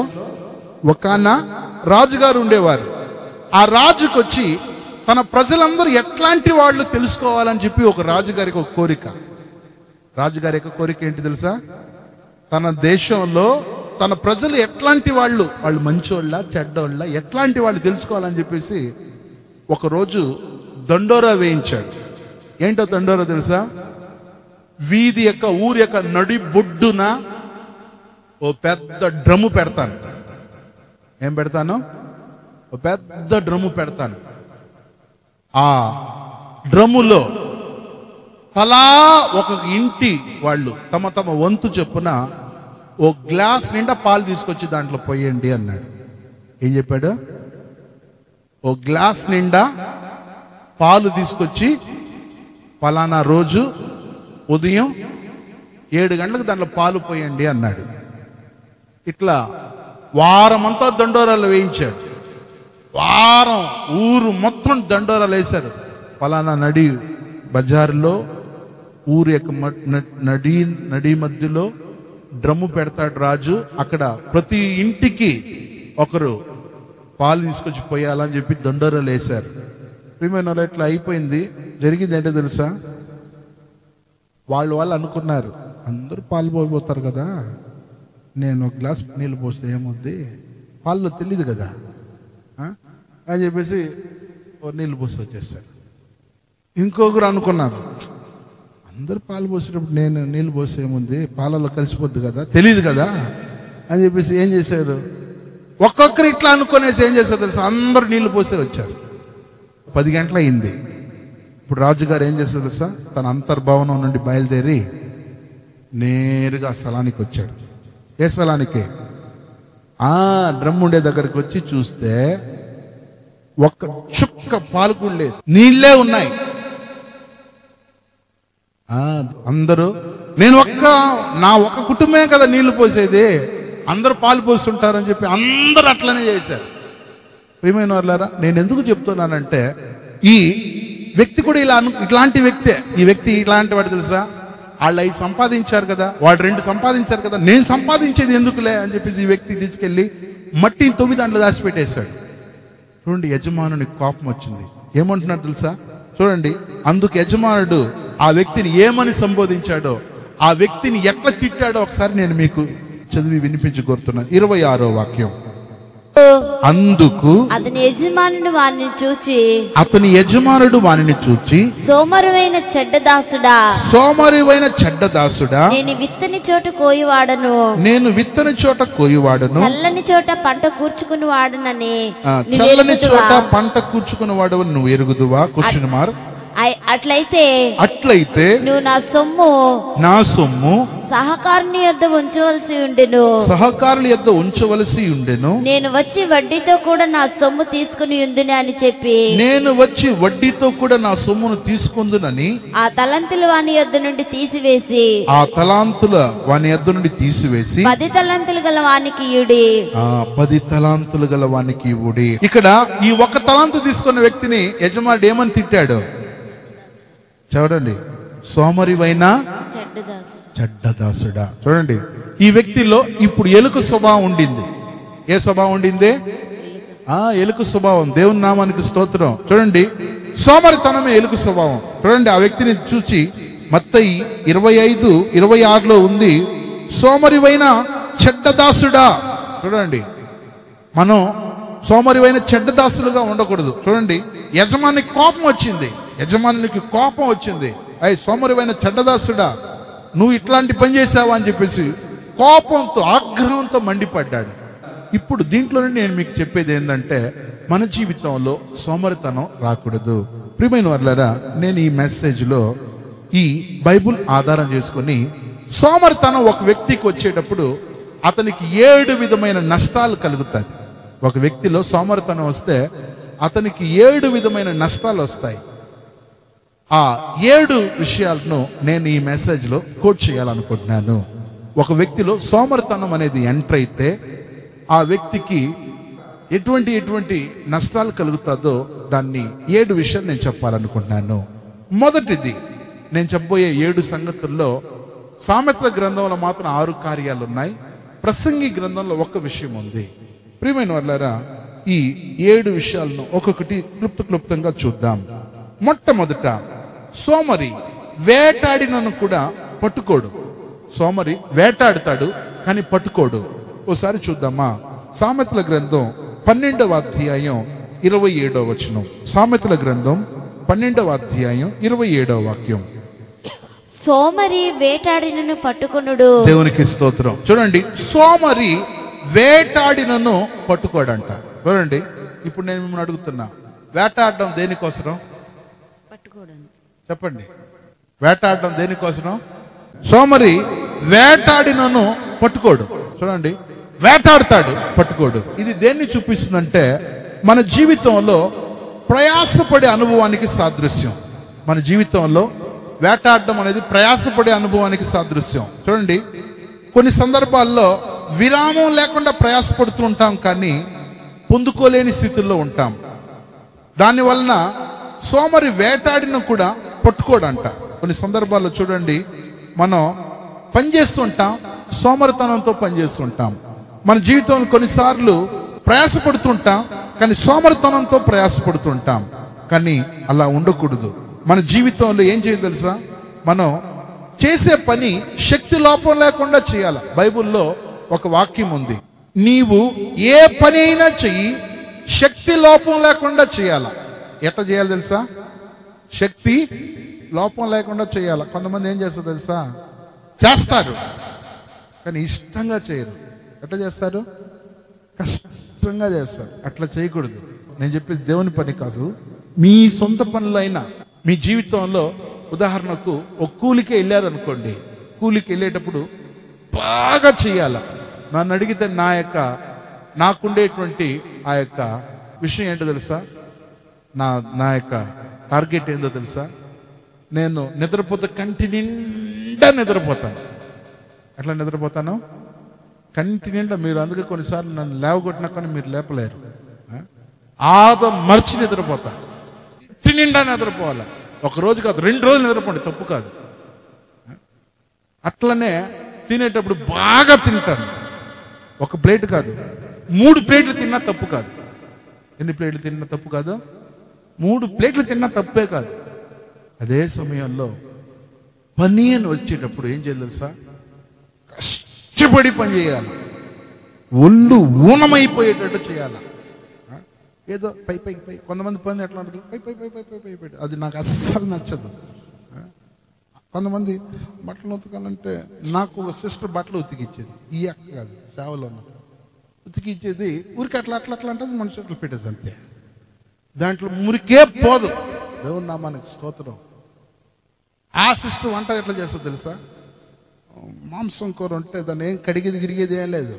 Speaker 1: ఒకాన రాజుగారు ఉండేవారు. ఆ రాజుకు వచ్చి తన ప్రజలందరూ ఎట్లాంటి వాళ్ళు తెలుసుకోవాలని చెప్పి ఒక రాజుగారికి ఒక కోరిక. రాజుగారి యొక్క కోరిక ఏంటి తెలుసా? తన దేశంలో తన ప్రజలు ఎట్లాంటి వాళ్ళు మంచోళ్ళ చెడ్డోళ్ళ ఎట్లాంటి వాళ్ళు తెలుసుకోవాలని చెప్పేసి ఒకరోజు దండోరా వేయించాడు. ఏంటో దండోరా తెలుసా? వీధి యొక్క ఊరి యొక్క నడి బొడ్డున ఓ పెద్ద డ్రమ్ము పెడతాను. ఏం పెడతాను? ఓ పెద్ద డ్రమ్ము పెడతాను. ఆ డ్రమ్ములో తలా ఒక ఇంటి వాళ్ళు తమ తమ వంతు చొప్పున ఓ గ్లాస్ నిండా పాలు తీసుకొచ్చి దాంట్లో పోయండి అన్నాడు. ఏం చెప్పాడు? ఓ గ్లాస్ నిండా పాలు తీసుకొచ్చి పలానా రోజు ఉదయం 7 గంటలకు దాంట్లో పాలు పోయండి అన్నాడు. ఇట్లా వారమంతా దండోరాలు వేయించాడు. వారం ఊరు మొత్తం దండోరాలు వేశాడు. పలానా నడి బజారులో ఊరు యొక్క నడి మధ్యలో డ్రమ్ము పెడతాడు రాజు. అక్కడ ప్రతి ఇంటికి ఒకరు పాలు తీసుకొచ్చి పోయాలని చెప్పి దండోరాలు వేశారు. ప్రియమైన వాళ్ళు, ఇట్లా అయిపోయింది. జరిగింది ఏంటో తెలుసా? వాళ్ళు అనుకున్నారు, అందరూ పాలు పోయిపోతారు కదా, నేను ఒక గ్లాస్ నీళ్ళు పోస్తే ఏమవుద్ది, పాలలో తెలియదు కదా అని చెప్పేసి నీళ్ళు పోసి వచ్చేస్తారు. ఇంకొకరు అనుకున్నారు, అందరు పాలు పోసేటప్పుడు నేను నీళ్ళు పోస్తే ఏముంది, పాలలో కలిసిపోద్ది కదా, తెలియదు కదా అని చెప్పేసి ఏం చేశారు? ఒక్కొక్కరు ఇట్లా అనుకునేసి ఏం చేశారు తెలుసా? అందరూ నీళ్లు పోసి వచ్చారు. 10 గంటలు అయింది. ఇప్పుడు రాజుగారు ఏం చేశారు తెలుసా? తన అంతర్భవనం నుండి బయలుదేరి నేరుగా స్థలానికి వచ్చాడు. ఏ స్థలానికి? డ్రమ్ ఉండే దగ్గరికి వచ్చి చూస్తే ఒక్క చుక్క పాలు కూడా లేదు, నీళ్ళే ఉన్నాయి. అందరూ నా ఒక్క కుటుంబమే కదా నీళ్లు పోసేది, అందరూ పాలు పోస్తుంటారని చెప్పి అందరూ అట్లనే చేశారు. ప్రియమైన వాళ్ళారా, నేను ఎందుకు చెప్తున్నానంటే ఈ వ్యక్తి కూడా ఇట్లాంటి వ్యక్తే. ఈ వ్యక్తి ఇట్లాంటి వాడు తెలుసా? వాళ్ళు 5 సంపాదించారు కదా, వాళ్ళు 2 సంపాదించారు కదా, నేను సంపాదించేది ఎందుకులే అని చెప్పేసి ఈ వ్యక్తి తీసుకెళ్లి మట్టిని తవ్వి దాంట్లో దాచిపెట్టేశాడు. చూడండి, యజమానునికి కోపం వచ్చింది. ఏమంటున్నాడు తెలుసా? చూడండి, అందుకు యజమానుడు ఆ వ్యక్తిని ఏమని సంబోధించాడో, ఆ వ్యక్తిని ఎట్లా తిట్టాడో ఒకసారి నేను మీకు చదివి వినిపించి కోరుతున్నాను. 26వ వాక్యం. అందుకు
Speaker 3: అతని యజమానుడు వానిని చూచి సోమరువైన చెడ్డ దాసుడా, నేను విత్తని చోట కోయువాడను, చల్లని చోట పంట కూర్చుకుని వాడను
Speaker 1: నువ్వు ఎరుగుదువా? Question mark.
Speaker 3: అట్లయితే
Speaker 1: నువ్వు నా సొమ్ము
Speaker 3: సహకారుని యొద్ద ఉంచవలసి ఉండెను. నేను వచ్చి వడ్డీతో కూడా నా సొమ్ము తీసుకుని ఉందుని అని చెప్పి ఆ తలంతులు వాని యొద్ద నుండి తీసివేసి 10 తలంతులు గల వానికి ఇయుడి.
Speaker 1: 10 తలాంతులు గల వానికి ఇవ్వుడి. ఇక్కడ ఈ 1 తలాంతు తీసుకున్న వ్యక్తిని యజమానుడు ఏమని తిట్టాడు చూడండి? సోమరివైన చెడ్డదాసుడా. చూడండి, ఈ వ్యక్తిలో ఇప్పుడు ఎలుక స్వభావం ఉండింది. ఏ స్వభావం ఉండింది? ఎలుక స్వభావం. దేవుని నామానికి స్తోత్రం. చూడండి, సోమరితనమే ఎలుక స్వభావం. చూడండి, ఆ వ్యక్తిని చూసి మత్తయి 25:26లో ఉంది, సోమరివైన చెడ్డదాసుడా. చూడండి, మనం సోమరివైన చెడ్డదాసులుగా ఉండకూడదు. చూడండి, యజమానికి కోపం వచ్చింది. అయ్యి సోమరివైన చెడ్డదాసుడా, నువ్వు ఇట్లాంటి పని చేసావా అని చెప్పేసి కోపంతో ఆగ్రహంతో మండిపడ్డాడు. ఇప్పుడు దీంట్లో నేను మీకు చెప్పేది ఏంటంటే, మన జీవితంలో సోమరితనం రాకూడదు. ప్రియమైన వాళ్ళారా, నేను ఈ మెసేజ్లో ఈ బైబుల్ ఆధారం చేసుకొని సోమరితనం ఒక వ్యక్తికి వచ్చేటప్పుడు అతనికి 7 విధమైన నష్టాలు కలుగుతాయి. ఒక వ్యక్తిలో సోమరితనం వస్తే అతనికి 7 విధమైన నష్టాలు వస్తాయి. ఆ 7 విషయాలను నేను ఈ మెసేజ్లో కోట్ చేయాలనుకుంటున్నాను. ఒక వ్యక్తిలో సోమరితనం అనేది ఎంటర్ అయితే ఆ వ్యక్తికి ఎటువంటి నష్టాలు కలుగుతుందో దాన్ని 7 విషయాలు నేను చెప్పాలనుకుంటున్నాను. మొదటిది, నేను చెప్పబోయే 7 సంగతుల్లో సామెతల గ్రంథంలో మాత్రం 6 కార్యాలు ఉన్నాయి. ప్రసంగి గ్రంథంలో 1 విషయం ఉంది. ప్రియమైన వాళ్ళారా, ఈ 7 విషయాలను ఒక్కొక్కటి క్లుప్తంగా చూద్దాం. మొట్టమొదట, సోమరి వేటాడినను కూడా పట్టుకోడు. సోమరి వేటాడుతాడు కానీ పట్టుకోడు. ఓసారి చూద్దామా? సామెతల గ్రంథం 12వ అధ్యాయం 27వ వచనం. సామెతల గ్రంథం 12వ అధ్యాయం 27వ వాక్యం.
Speaker 3: సోమరి వేటాడినను పట్టుకొనుడు.
Speaker 1: దేవునికి స్తోత్రం. చూడండి, సోమరి వేటాడినను పట్టుకోడంట. చూడండి, ఇప్పుడు నేను మిమ్మల్ని అడుగుతున్నా, వేటాడడం దేనికోసం?
Speaker 2: చెప్పండి, వేటాడడం దేనికోసం? సోమరి వేటాడినను పట్టుకోడు. చూడండి, వేటాడతాడు, పట్టుకోడు. ఇది దేన్ని చూపిస్తుందంటే మన జీవితంలో ప్రయాసపడే అనుభవానికి సాదృశ్యం. మన జీవితంలో వేటాడడం అనేది ప్రయాసపడే అనుభవానికి సాదృశ్యం. చూడండి, కొన్ని సందర్భాల్లో విరామం లేకుండా ప్రయాసపడుతూ ఉంటాం, కానీ పొందుకోలేని స్థితిలో ఉంటాం. దానివలన సోమరి వేటాడిన కూడా పట్టుకోడంట. కొన్ని సందర్భాల్లో చూడండి, మనం పనిచేస్తుంటాం, సోమరితనంతో పనిచేస్తుంటాం. మన జీవితంలో కొన్నిసార్లు ప్రయాసపడుతుంటాం, కానీ సోమరితనంతో ప్రయాసపడుతుంటాం. కానీ అలా ఉండకూడదు. మన జీవితంలో ఏం చేయాలి తెలుసా? మనం చేసే పని శక్తి లోపం లేకుండా చేయాలి. బైబిల్లో ఒక వాక్యం ఉంది, నీవు ఏ పని అయినా చెయ్యి, శక్తి లోపం లేకుండా చేయాల. ఎట్లా చేయాలి తెలుసా? శక్తి లోపం లేకుండా చేయాలి. కొంతమంది ఏం చేస్తారు తెలుసా? చేస్తారు కానీ ఇష్టంగా చేయరు. ఎట్లా చేస్తారు? కష్టంగా చేస్తారు. అట్లా చేయకూడదు. నేను చెప్పేది దేవుని పని కాదు, మీ సొంత పనులైనా. మీ జీవితంలో ఉదాహరణకు ఒక కూలికి వెళ్ళారు అనుకోండి, కూలికి వెళ్ళేటప్పుడు బాగా చేయాల. నన్ను అడిగితే నాకుండేటువంటి ఆ యొక్క విషయం ఏంటో తెలుసా? నా యొక్క టార్గెట్ ఏందో తెలుసా? నేను నిద్రపోతే కంటి నిండా నిద్రపోతాను. ఎట్లా నిద్రపోతాను? కంటి నిండా. మీరు అందుకే కొన్నిసార్లు నన్ను లేవగొట్టినా కానీ మీరు లేపలేరు. మర్చి నిద్రపోతాను. ఇంటి నిండా నిద్రపోవాలి. ఒక రోజు కాదు, 2 రోజులు నిద్రపోండి, తప్పు కాదు. అట్లనే తినేటప్పుడు బాగా తింటాను. ఒక ప్లేట్ కాదు, 3 ప్లేట్లు తిన్నా తప్పు కాదు. ఎన్ని ప్లేట్లు తిన్నా తప్పు కాదు? 3 ప్లేట్లు తిన్నా తప్పే కాదు. అదే సమయంలో పని అని వచ్చేటప్పుడు ఏం చేయాలి తెలుసా? కష్టపడి పని చేయాలి, ఒళ్ళు ఊనమైపోయేటట్టు చేయాలి. ఏదో పై పై పై కొంతమంది పని ఎట్లా ఉంటుంది, పై పై పై పై పై పై పై. అది నాకు అస్సలు నచ్చదు. కొంతమంది బట్టలు ఉతకాలంటే, నాకు ఒక సిస్టర్ బట్టలు ఉతికిచ్చేది, ఈ అక్క కాదు, సేవలో ఉన్నప్పుడు ఉతికిచ్చేది. ఊరికి అట్లా అట్లా అట్లా అంటే మనిషి అట్లా పెట్టేది అంతే. దాంట్లో మురికే పోదు. దేవుని నామానికి స్తోత్రం. ఆ సిస్టర్ వంట ఎట్లా చేస్తుంది తెలుసా? మాంసం కూర ఉంటే దాన్ని ఏం గిడిగేది ఏం లేదు,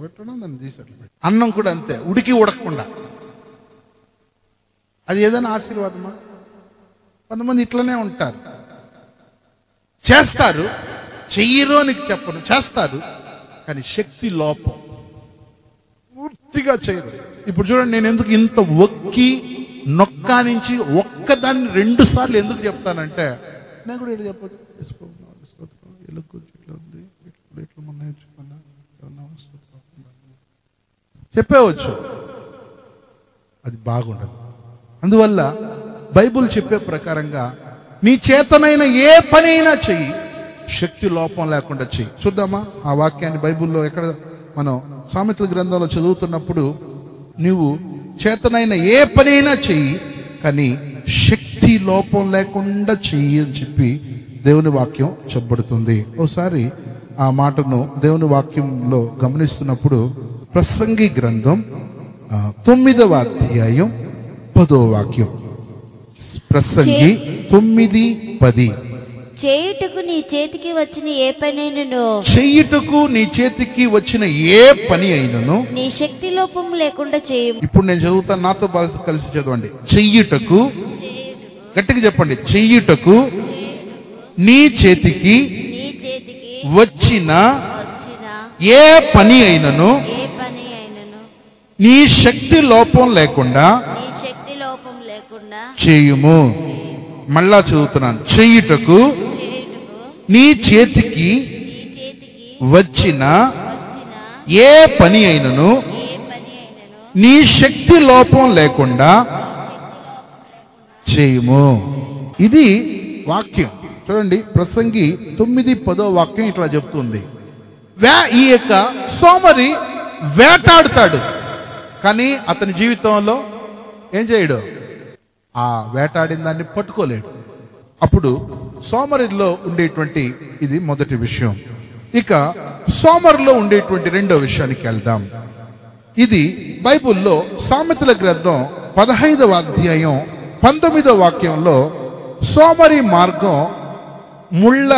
Speaker 2: పెట్టడం దాన్ని తీసి అట్లా పెట్టి. అన్నం కూడా అంతే, ఉడకకుండా. అది ఏదైనా ఆశీర్వాదమా? కొంతమంది ఇట్లనే ఉంటారు, చేస్తారు, చెయ్యరు అని చెప్పను, చేస్తారు కానీ శక్తి లోపం, పూర్తిగా చేయరు. ఇప్పుడు చూడండి, నేను ఎందుకు ఇంత నొక్కా నుంచి ఒక్కదాన్ని 2 సార్లు ఎందుకు చెప్తానంటే, నేను కూడా ఇట్లా చెప్పదు, చెప్పేవచ్చు, అది బాగుండదు. అందువల్ల బైబుల్ చెప్పే ప్రకారంగా నీ చేతనైన ఏ పని అయినా చెయ్యి, శక్తి లోపం లేకుండా చెయ్యి. చూద్దామా ఆ వాక్యాన్ని? బైబుల్లో ఎక్కడ మనం సామెతల గ్రంథంలో చదువుతున్నప్పుడు, నువ్వు చేతనైన ఏ పని అయినా చెయ్యి కానీ శక్తి లోపం లేకుండా చెయ్యి అని చెప్పి దేవుని వాక్యం చెప్పబడుతుంది. ఒకసారి ఆ మాటను దేవుని వాక్యంలో గమనిస్తున్నప్పుడు, ప్రసంగి గ్రంథం 9వ అధ్యాయం 10వ వాక్యం. ప్రసంగి 9:10.
Speaker 3: చేయుటకు నీ చేతికి వచ్చిన ఏ పనైనను,
Speaker 2: చేయుటకు నీ చేతికి వచ్చిన ఏ పని అయినను
Speaker 3: నీ శక్తి లోపం లేకుండా చేయి.
Speaker 2: ఇప్పుడు నేను చదువుతాను, నాతో కలిసి చదవండి. చెయ్యుటకు, గట్టిగా చెప్పండి, చెయ్యుటకు నీ చేతికి వచ్చిన ఏ పని అయినను నీ శక్తి లోపం లేకుండా చేయుము. మళ్ళా చదువుతున్నాను. చెయ్యుటకు నీ చేతికి వచ్చిన ఏ పని అయినను నీ శక్తి లోపం లేకుండా చేయుము. ఇది వాక్యం. చూడండి, ప్రసంగి 9:10 వాక్యం ఇట్లా చెప్తుంది. ఈ యొక్క సోమరి వేటాడుతాడు కానీ అతని జీవితంలో ఏం చేయడు? ఆ వేటాడిన దాన్ని పట్టుకోలేడు. అప్పుడు సోమరిలో ఉండేటువంటి ఇది మొదటి విషయం. ఇక సోమరిలో ఉండేటువంటి రెండో విషయానికి వెళ్దాం. ఇది బైబిల్లో సామెతల గ్రంథం 15వ అధ్యాయం 19వ వాక్యంలో
Speaker 1: సోమరి మార్గం ముళ్ళ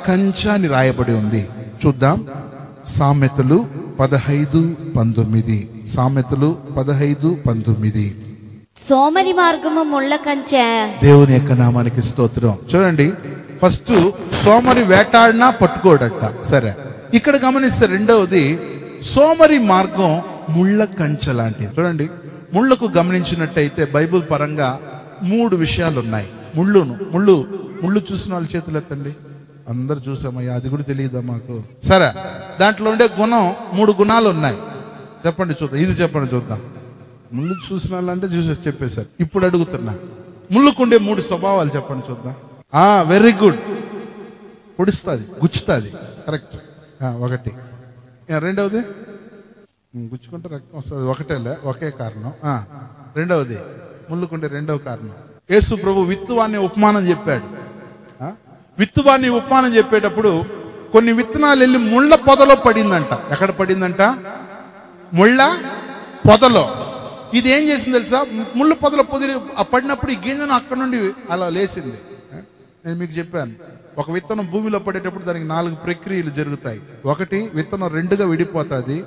Speaker 1: కంచె అని రాయబడి ఉంది. చూద్దాం. సామెతలు 15:19. సామెతలు 15:19.
Speaker 3: సోమరి మార్గము ముళ్ళ కంచె.
Speaker 1: దేవుని యొక్క నామానికి స్తోత్రం. చూడండి, ఫస్ట్ సోమరి వేటాడినా పట్టుకోడట. సరే, ఇక్కడ గమనిస్తే రెండవది సోమరి మార్గం ముళ్ళ కంచె లాంటిది. చూడండి, ముళ్ళకు గమనించినట్టయితే బైబిల్ పరంగా 3 విషయాలు ఉన్నాయి. ముళ్ళు చూసిన వాళ్ళ చేతులు ఎత్తండి. అందరు చూసామయ్యా, అది కూడా తెలియదా మాకు? సరే, దాంట్లో ఉండే గుణం 3 గుణాలు ఉన్నాయి. చెప్పండి చూద్దాం. ఇది చెప్పండి చూద్దాం. ముళ్ళు చూసిన వాళ్ళంటే చూసేసి చెప్పేశారు. ఇప్పుడు అడుగుతున్నా, ముళ్ళుకుండే 3 స్వభావాలు చెప్పండి చూద్దాం. Very good. పొడుస్తుంది, గుచ్చుతుంది. కరెక్ట్. ఒకటి. రెండవది గుచ్చుకుంటే రక్తం వస్తుంది. ఒకటేలే, ఒకే కారణం. రెండవది ముళ్ళుకుండే రెండవ కారణం. యేసు ప్రభు విత్తువాన్ని ఉపమానం చెప్పాడు. విత్తువాన్ని ఉపమానం చెప్పేటప్పుడు కొన్ని విత్తనాలు వెళ్ళి ముళ్ళ పొదలో పడిందంట. ఎక్కడ పడిందంట? ముళ్ళ పొదలో. ఇది ఏం చేసింది తెలుసా? ముళ్ళ పొదలో పడినప్పుడు ఈ గింజను అక్కడ నుండి అలా లేచింది. నేను మీకు చెప్పాను, ఒక విత్తనం భూమిలో పడేటప్పుడు దానికి 4 ప్రక్రియలు జరుగుతాయి. ఒకటి, విత్తనం 2గా విడిపోతుంది.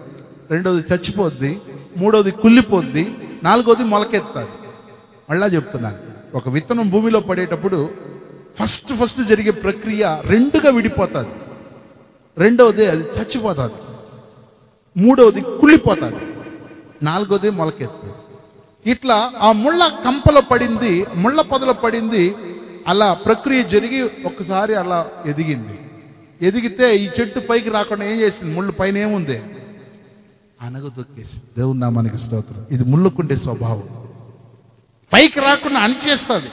Speaker 1: రెండవది చచ్చిపోద్ది. మూడవది కుళ్ళిపోద్ది. 4వది మొలకెత్తుంది. మళ్ళా చెప్తున్నాను, ఒక విత్తనం భూమిలో పడేటప్పుడు ఫస్ట్ జరిగే ప్రక్రియ 2గా విడిపోతుంది. రెండవది అది చచ్చిపోతుంది. మూడవది కుళ్ళిపోతుంది. 4వది మొలకెత్తుంది. ఇట్లా ఆ ముళ్ళ కంపలో పడింది, ముళ్ళ పొదలో పడింది. అలా ప్రక్రియ జరిగి ఒక్కసారి అలా ఎదిగితే ఈ చెట్టు పైకి రాకుండా ఏం చేసింది? ముళ్ళు పైన ఏముంది? అనగదొక్కేసి. దేవుని నామానికి స్తోత్రం. ఇది ముళ్ళకుండే స్వభావం, పైకి రాకుండా అణిచేస్తుంది.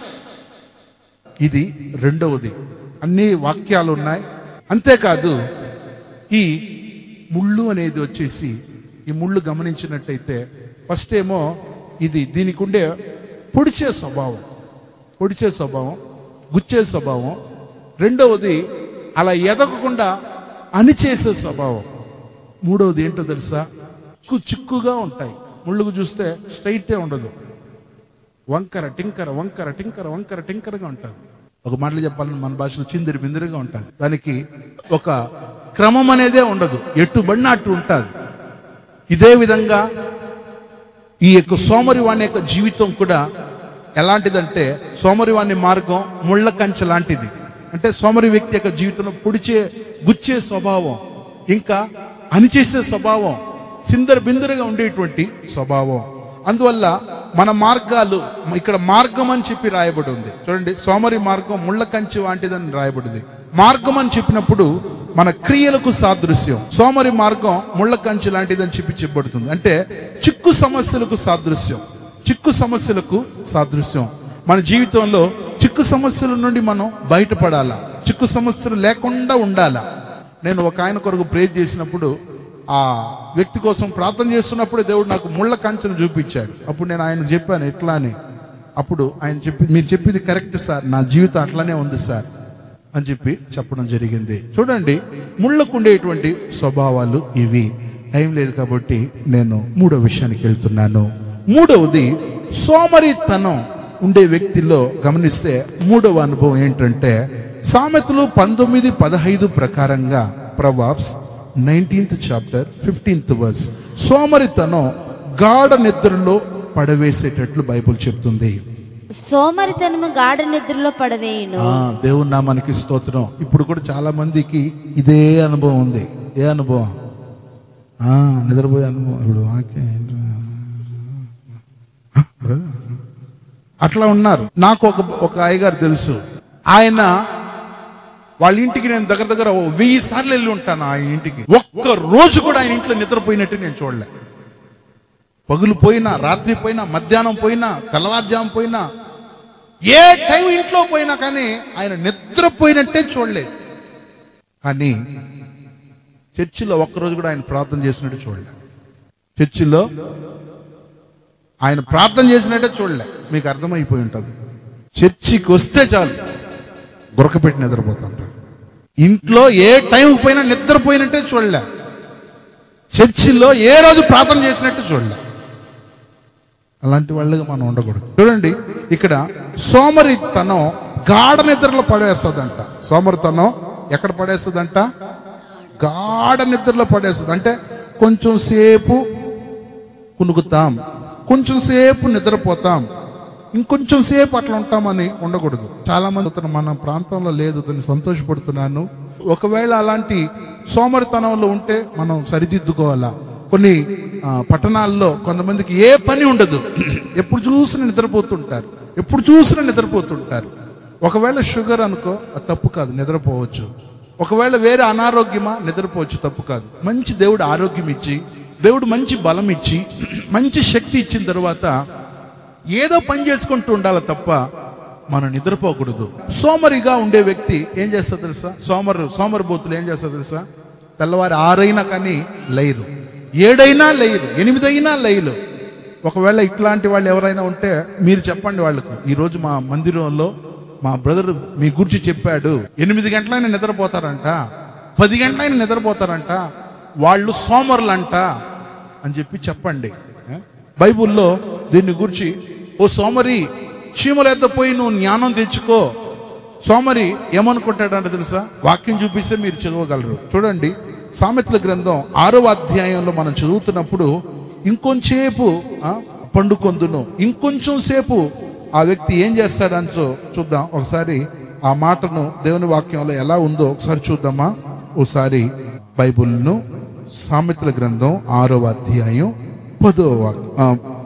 Speaker 1: ఇది రెండవది. అన్ని వాక్యాలు ఉన్నాయి. అంతేకాదు, ఈ ముళ్ళు అనేది వచ్చేసి, ఈ ముళ్ళు గమనించినట్టయితే ఫస్ట్ ఏమో దీనికి ఉండే పొడిచే స్వభావం, గుచ్చే స్వభావం. రెండవది అలా ఎదగకుండా అణిచేసే స్వభావం. మూడవది ఏంటో తెలుసా? చిక్కుగా ఉంటాయి. ముళ్ళుకు చూస్తే స్ట్రైటే ఉండదు, వంకర టింకరగా ఉంటుంది. ఒక మాటలు చెప్పాలని మన భాషలో చిందిరి బిందిరిగా ఉంటుంది. దానికి ఒక క్రమం అనేదే ఉండదు, ఎట్టుబడిన అట్టు ఉంటుంది. ఇదే విధంగా ఈ యొక్క సోమరివాణి యొక్క జీవితం కూడా ఎలాంటిదంటే, సోమరివాణి మార్గం ముళ్ళ కంచె లాంటిది. అంటే సోమరి వ్యక్తి యొక్క జీవితంలో గుచ్చే స్వభావం, ఇంకా అణిచేసే స్వభావం, సిందర బిందరగా ఉండేటువంటి స్వభావం. అందువల్ల మన మార్గాలు, ఇక్కడ మార్గం అని చెప్పి రాయబడి ఉంది. చూడండి, సోమరి మార్గం ముళ్ళ కంచె వంటిదని రాయబడింది. మార్గం అని చెప్పినప్పుడు మన క్రియలకు సాదృశ్యం. సోమరి మార్గం ముళ్ళ కంచె లాంటిదని చెప్పబడుతుంది. అంటే చిక్కు సమస్యలకు సాదృశ్యం. మన జీవితంలో చిక్కు సమస్యల నుండి మనం బయటపడాలా, చిక్కు సమస్యలు లేకుండా ఉండాలా. నేను ఒక ఆయన కొరకు ప్రేర్ చేసినప్పుడు, ఆ వ్యక్తి కోసం ప్రార్థన చేస్తున్నప్పుడు దేవుడు నాకు ముళ్ళ కంచెను చూపించాడు. అప్పుడు నేను ఆయనకు చెప్పాను ఎట్లా అని. అప్పుడు ఆయన మీరు చెప్పింది కరెక్ట్ సార్, నా జీవితం అట్లానే ఉంది సార్ అని చెప్పడం జరిగింది. చూడండి, ముళ్ళకు ఉండేటువంటి స్వభావాలు ఇవి. టైం లేదు కాబట్టి నేను 3వ విషయానికి వెళ్తున్నాను. 3వది సోమరితనం ఉండే వ్యక్తిలో గమనిస్తే 3వ అనుభవం ఏంటంటే, సామెతలు 19:15 ప్రకారంగా, Proverbs 19th chapter 15th verse, సోమరితనం గాఢ నిద్రలో పడవేసేటట్లు బైబిల్ చెప్తుంది.
Speaker 3: సోమరితనము గాఢ నిద్రలో పడవేయును.
Speaker 1: దేవుని నామానికి స్తోత్రం. ఇప్పుడు కూడా చాలా మందికి ఇదే అనుభవం ఉంది. ఏ అనుభవం? నిద్రపోయే అనుభవం. ఇప్పుడు అట్లా ఉన్నారు. నాకు ఒక అయ్యగారు తెలుసు. ఆయన వాళ్ళ ఇంటికి నేను దగ్గర 1000 సార్లు వెళ్ళి ఉంటాను. ఆయన ఇంటికి ఒక్క రోజు కూడా ఆయన ఇంట్లో నిద్రపోయినట్టు నేను చూడలే. పగులు పోయినా, రాత్రి పోయినా, మధ్యాహ్నం పోయినా, తెల్లవారుజాము పోయినా, ఏ టైం ఇంట్లో పోయినా కానీ ఆయన నిద్రపోయినట్టే చూడలేదు. కానీ చర్చిలో ఒక్కరోజు కూడా ఆయన ప్రార్థన చేసినట్టు చూడలే. చర్చిలో ఆయన ప్రార్థన చేసినట్టే చూడలే. మీకు అర్థమైపోయి ఉంటుంది. చర్చికి వస్తే చాలు గురకపెట్టి నిద్రపోతుంటాడు. ఇంట్లో ఏ టైంకి పోయినా నిద్రపోయినట్టే చూడలే. చర్చిలో ఏ రోజు ప్రార్థన చేసినట్టు చూడలే. అలాంటి వాళ్ళగా మనం ఉండకూడదు. చూడండి, ఇక్కడ సోమరితనం గాఢ నిద్రలో పడేస్తుందంట. సోమరితనం ఎక్కడ పడేస్తుందంట? గాఢ నిద్రలో పడేస్తుంది. అంటే కొంచెం సేపు కునుకుతాం, కొంచెం సేపు నిద్రపోతాం, ఇంకొంచెం సేపు అట్లా ఉంటామని ఉండకూడదు. చాలా మంది మన ప్రాంతంలో లేదు, దాన్ని సంతోషపడుతున్నాను. ఒకవేళ అలాంటి సోమరితనంలో ఉంటే మనం సరిదిద్దుకోవాలా. కొన్ని పట్టణాల్లో కొంతమందికి ఏ పని ఉండదు, ఎప్పుడు చూసినా నిద్రపోతుంటారు, ఎప్పుడు చూసినా నిద్రపోతుంటారు. ఒకవేళ షుగర్ అనుకో, అది తప్పు కాదు, నిద్రపోవచ్చు. ఒకవేళ వేరే అనారోగ్యమా, నిద్రపోవచ్చు, తప్పు కాదు. మంచి దేవుడు ఆరోగ్యం ఇచ్చి, దేవుడు మంచి బలం ఇచ్చి, మంచి శక్తి ఇచ్చిన తర్వాత ఏదో పని చేసుకుంటూ ఉండాలి తప్ప మనం నిద్రపోకూడదు. సోమరిగా ఉండే వ్యక్తి ఏం చేస్తా తెలుసా? సోమరిబోతులు ఏం చేస్తా తెలుసా? తెల్లవారి 6 అయినా కానీ లేరు, 7 అయినా లేరు, 8 అయినా లేరు. ఒకవేళ ఇట్లాంటి వాళ్ళు ఎవరైనా ఉంటే మీరు చెప్పండి వాళ్ళకు. ఈరోజు మా మందిరంలో మా బ్రదర్ మీ గురించి చెప్పాడు, 8 గంటలైనా నిద్రపోతారంట, 10 గంటలైనా నిద్రపోతారంట, వాళ్ళు సోమరులంట అని చెప్పండి. బైబుల్లో దీన్ని గురించి, ఓ సోమరి, చీమల ఎద్ద పోయి నువ్వు జ్ఞానం తెచ్చుకో. సోమరి ఏమనుకుంటాడంటే తెలుసా? వాక్యం చూపిస్తే మీరు చదవగలరు. చూడండి, సామెతల గ్రంథం 6వ అధ్యాయంలో మనం చదువుతున్నప్పుడు, ఇంకొంచేపు పండుకొందును, ఇంకొంచెం సేపు ఆ వ్యక్తి ఏం చేస్తాడని చూద్దాం. ఒకసారి ఆ మాటను దేవుని వాక్యంలో ఎలా ఉందో ఒకసారి చూద్దామా? ఒకసారి బైబుల్ను సామెతల గ్రంథం 6వ అధ్యాయం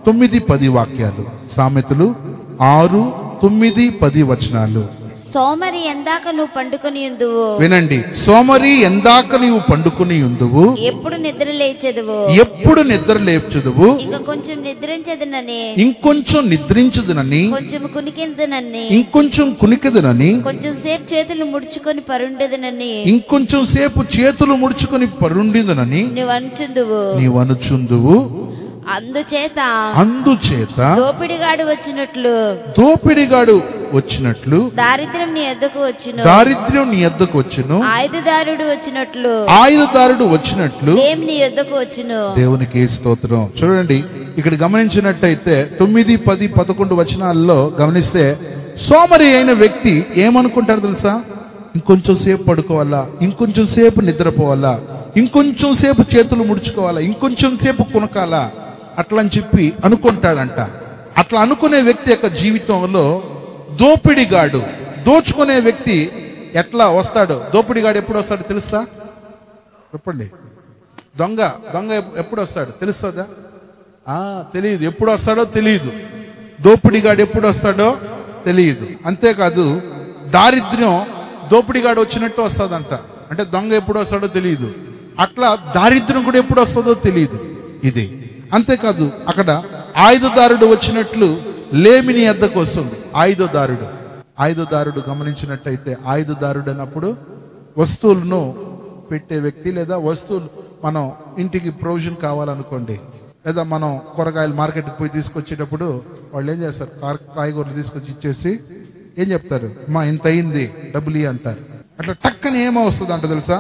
Speaker 1: 9-10 వాక్యాలు. సామెతలు 6, 9, 10 వచనాలు.
Speaker 3: సోమరి ఎందాక నువ్వు పండుకొని ఉందువు.
Speaker 1: వినండి, సోమరి ఎందాక నీవు పండుకొని ఉందువు,
Speaker 3: ఎప్పుడు నిద్ర లేచెదువు,
Speaker 1: ఎప్పుడు నిద్ర లేచెదువు,
Speaker 3: ఇంకా కొంచెం నిద్రించదునని,
Speaker 1: ఇంకొంచెం నిద్రించదునని,
Speaker 3: కొంచెం కునికెదనని,
Speaker 1: ఇంకొంచెం కునికెదనని,
Speaker 3: కొంచెం సేపు చేతులు ముడుచుకొని పరుండెదనని,
Speaker 1: ఇంకొంచెం సేపు చేతులు ముడుచుకొని పరుండిదనని
Speaker 3: నువ్వు
Speaker 1: అనుచుందువు.
Speaker 3: అందుచేత
Speaker 1: దోపిడిగాడు
Speaker 3: వచ్చినట్లు దారిద్ర్యం నీ యొద్దకు వచ్చును,
Speaker 1: ఆయుధదారుడు వచ్చినట్లు
Speaker 3: నీ యొద్దకు వచ్చును.
Speaker 1: దేవునికి స్తోత్రం. చూడండి, ఇక్కడ గమనించినట్టయితే 9, 10, 11 వచనాల్లో గమనిస్తే, సోమరి అయిన వ్యక్తి ఏమనుకుంటారు తెలుసా? ఇంకొంచెం సేపు పడుకోవాలా, ఇంకొంచెం సేపు నిద్రపోవాలా, ఇంకొంచెం సేపు చేతులు ముడుచుకోవాలా, ఇంకొంచెం సేపు కునకాలా, అట్లా అని చెప్పి అనుకుంటాడంట. అట్లా అనుకునే వ్యక్తి యొక్క జీవితంలో దోపిడిగాడు, దోచుకునే వ్యక్తి ఎట్లా వస్తాడో, దోపిడిగాడు ఎప్పుడు వస్తాడో తెలుసా? చెప్పండి. దొంగ ఎప్పుడు వస్తాడు తెలుస్తుందా? తెలియదు. ఎప్పుడు వస్తాడో తెలియదు. దోపిడిగాడు ఎప్పుడు వస్తాడో తెలియదు. అంతేకాదు, దారిద్ర్యం దోపిడిగాడు వచ్చినట్టు వస్తుందంట. అంటే దొంగ ఎప్పుడు వస్తాడో తెలియదు, అట్లా దారిద్ర్యం కూడా ఎప్పుడు వస్తుందో తెలియదు. ఇది అంతేకాదు, అక్కడ ఆయుధదారుడు వచ్చినట్లు లేమిని ఎద్దకు వస్తుంది. ఆయుధదారుడు గమనించినట్టయితే, ఆయుధదారుడు అన్నప్పుడు వస్తువులను పెట్టే వ్యక్తి, లేదా వస్తువులు మనం ఇంటికి ప్రొవిజన్ కావాలనుకోండి, లేదా మనం కూరగాయలు మార్కెట్కి పోయి తీసుకొచ్చేటప్పుడు వాళ్ళు ఏం చేస్తారు? కాయగూరలు తీసుకొచ్చి ఇచ్చేసి ఏం చెప్తారు? మా ఇంత అయింది, డబ్బులు అంటారు. అట్లా టక్కని ఏమో వస్తుంది అంట తెలుసా?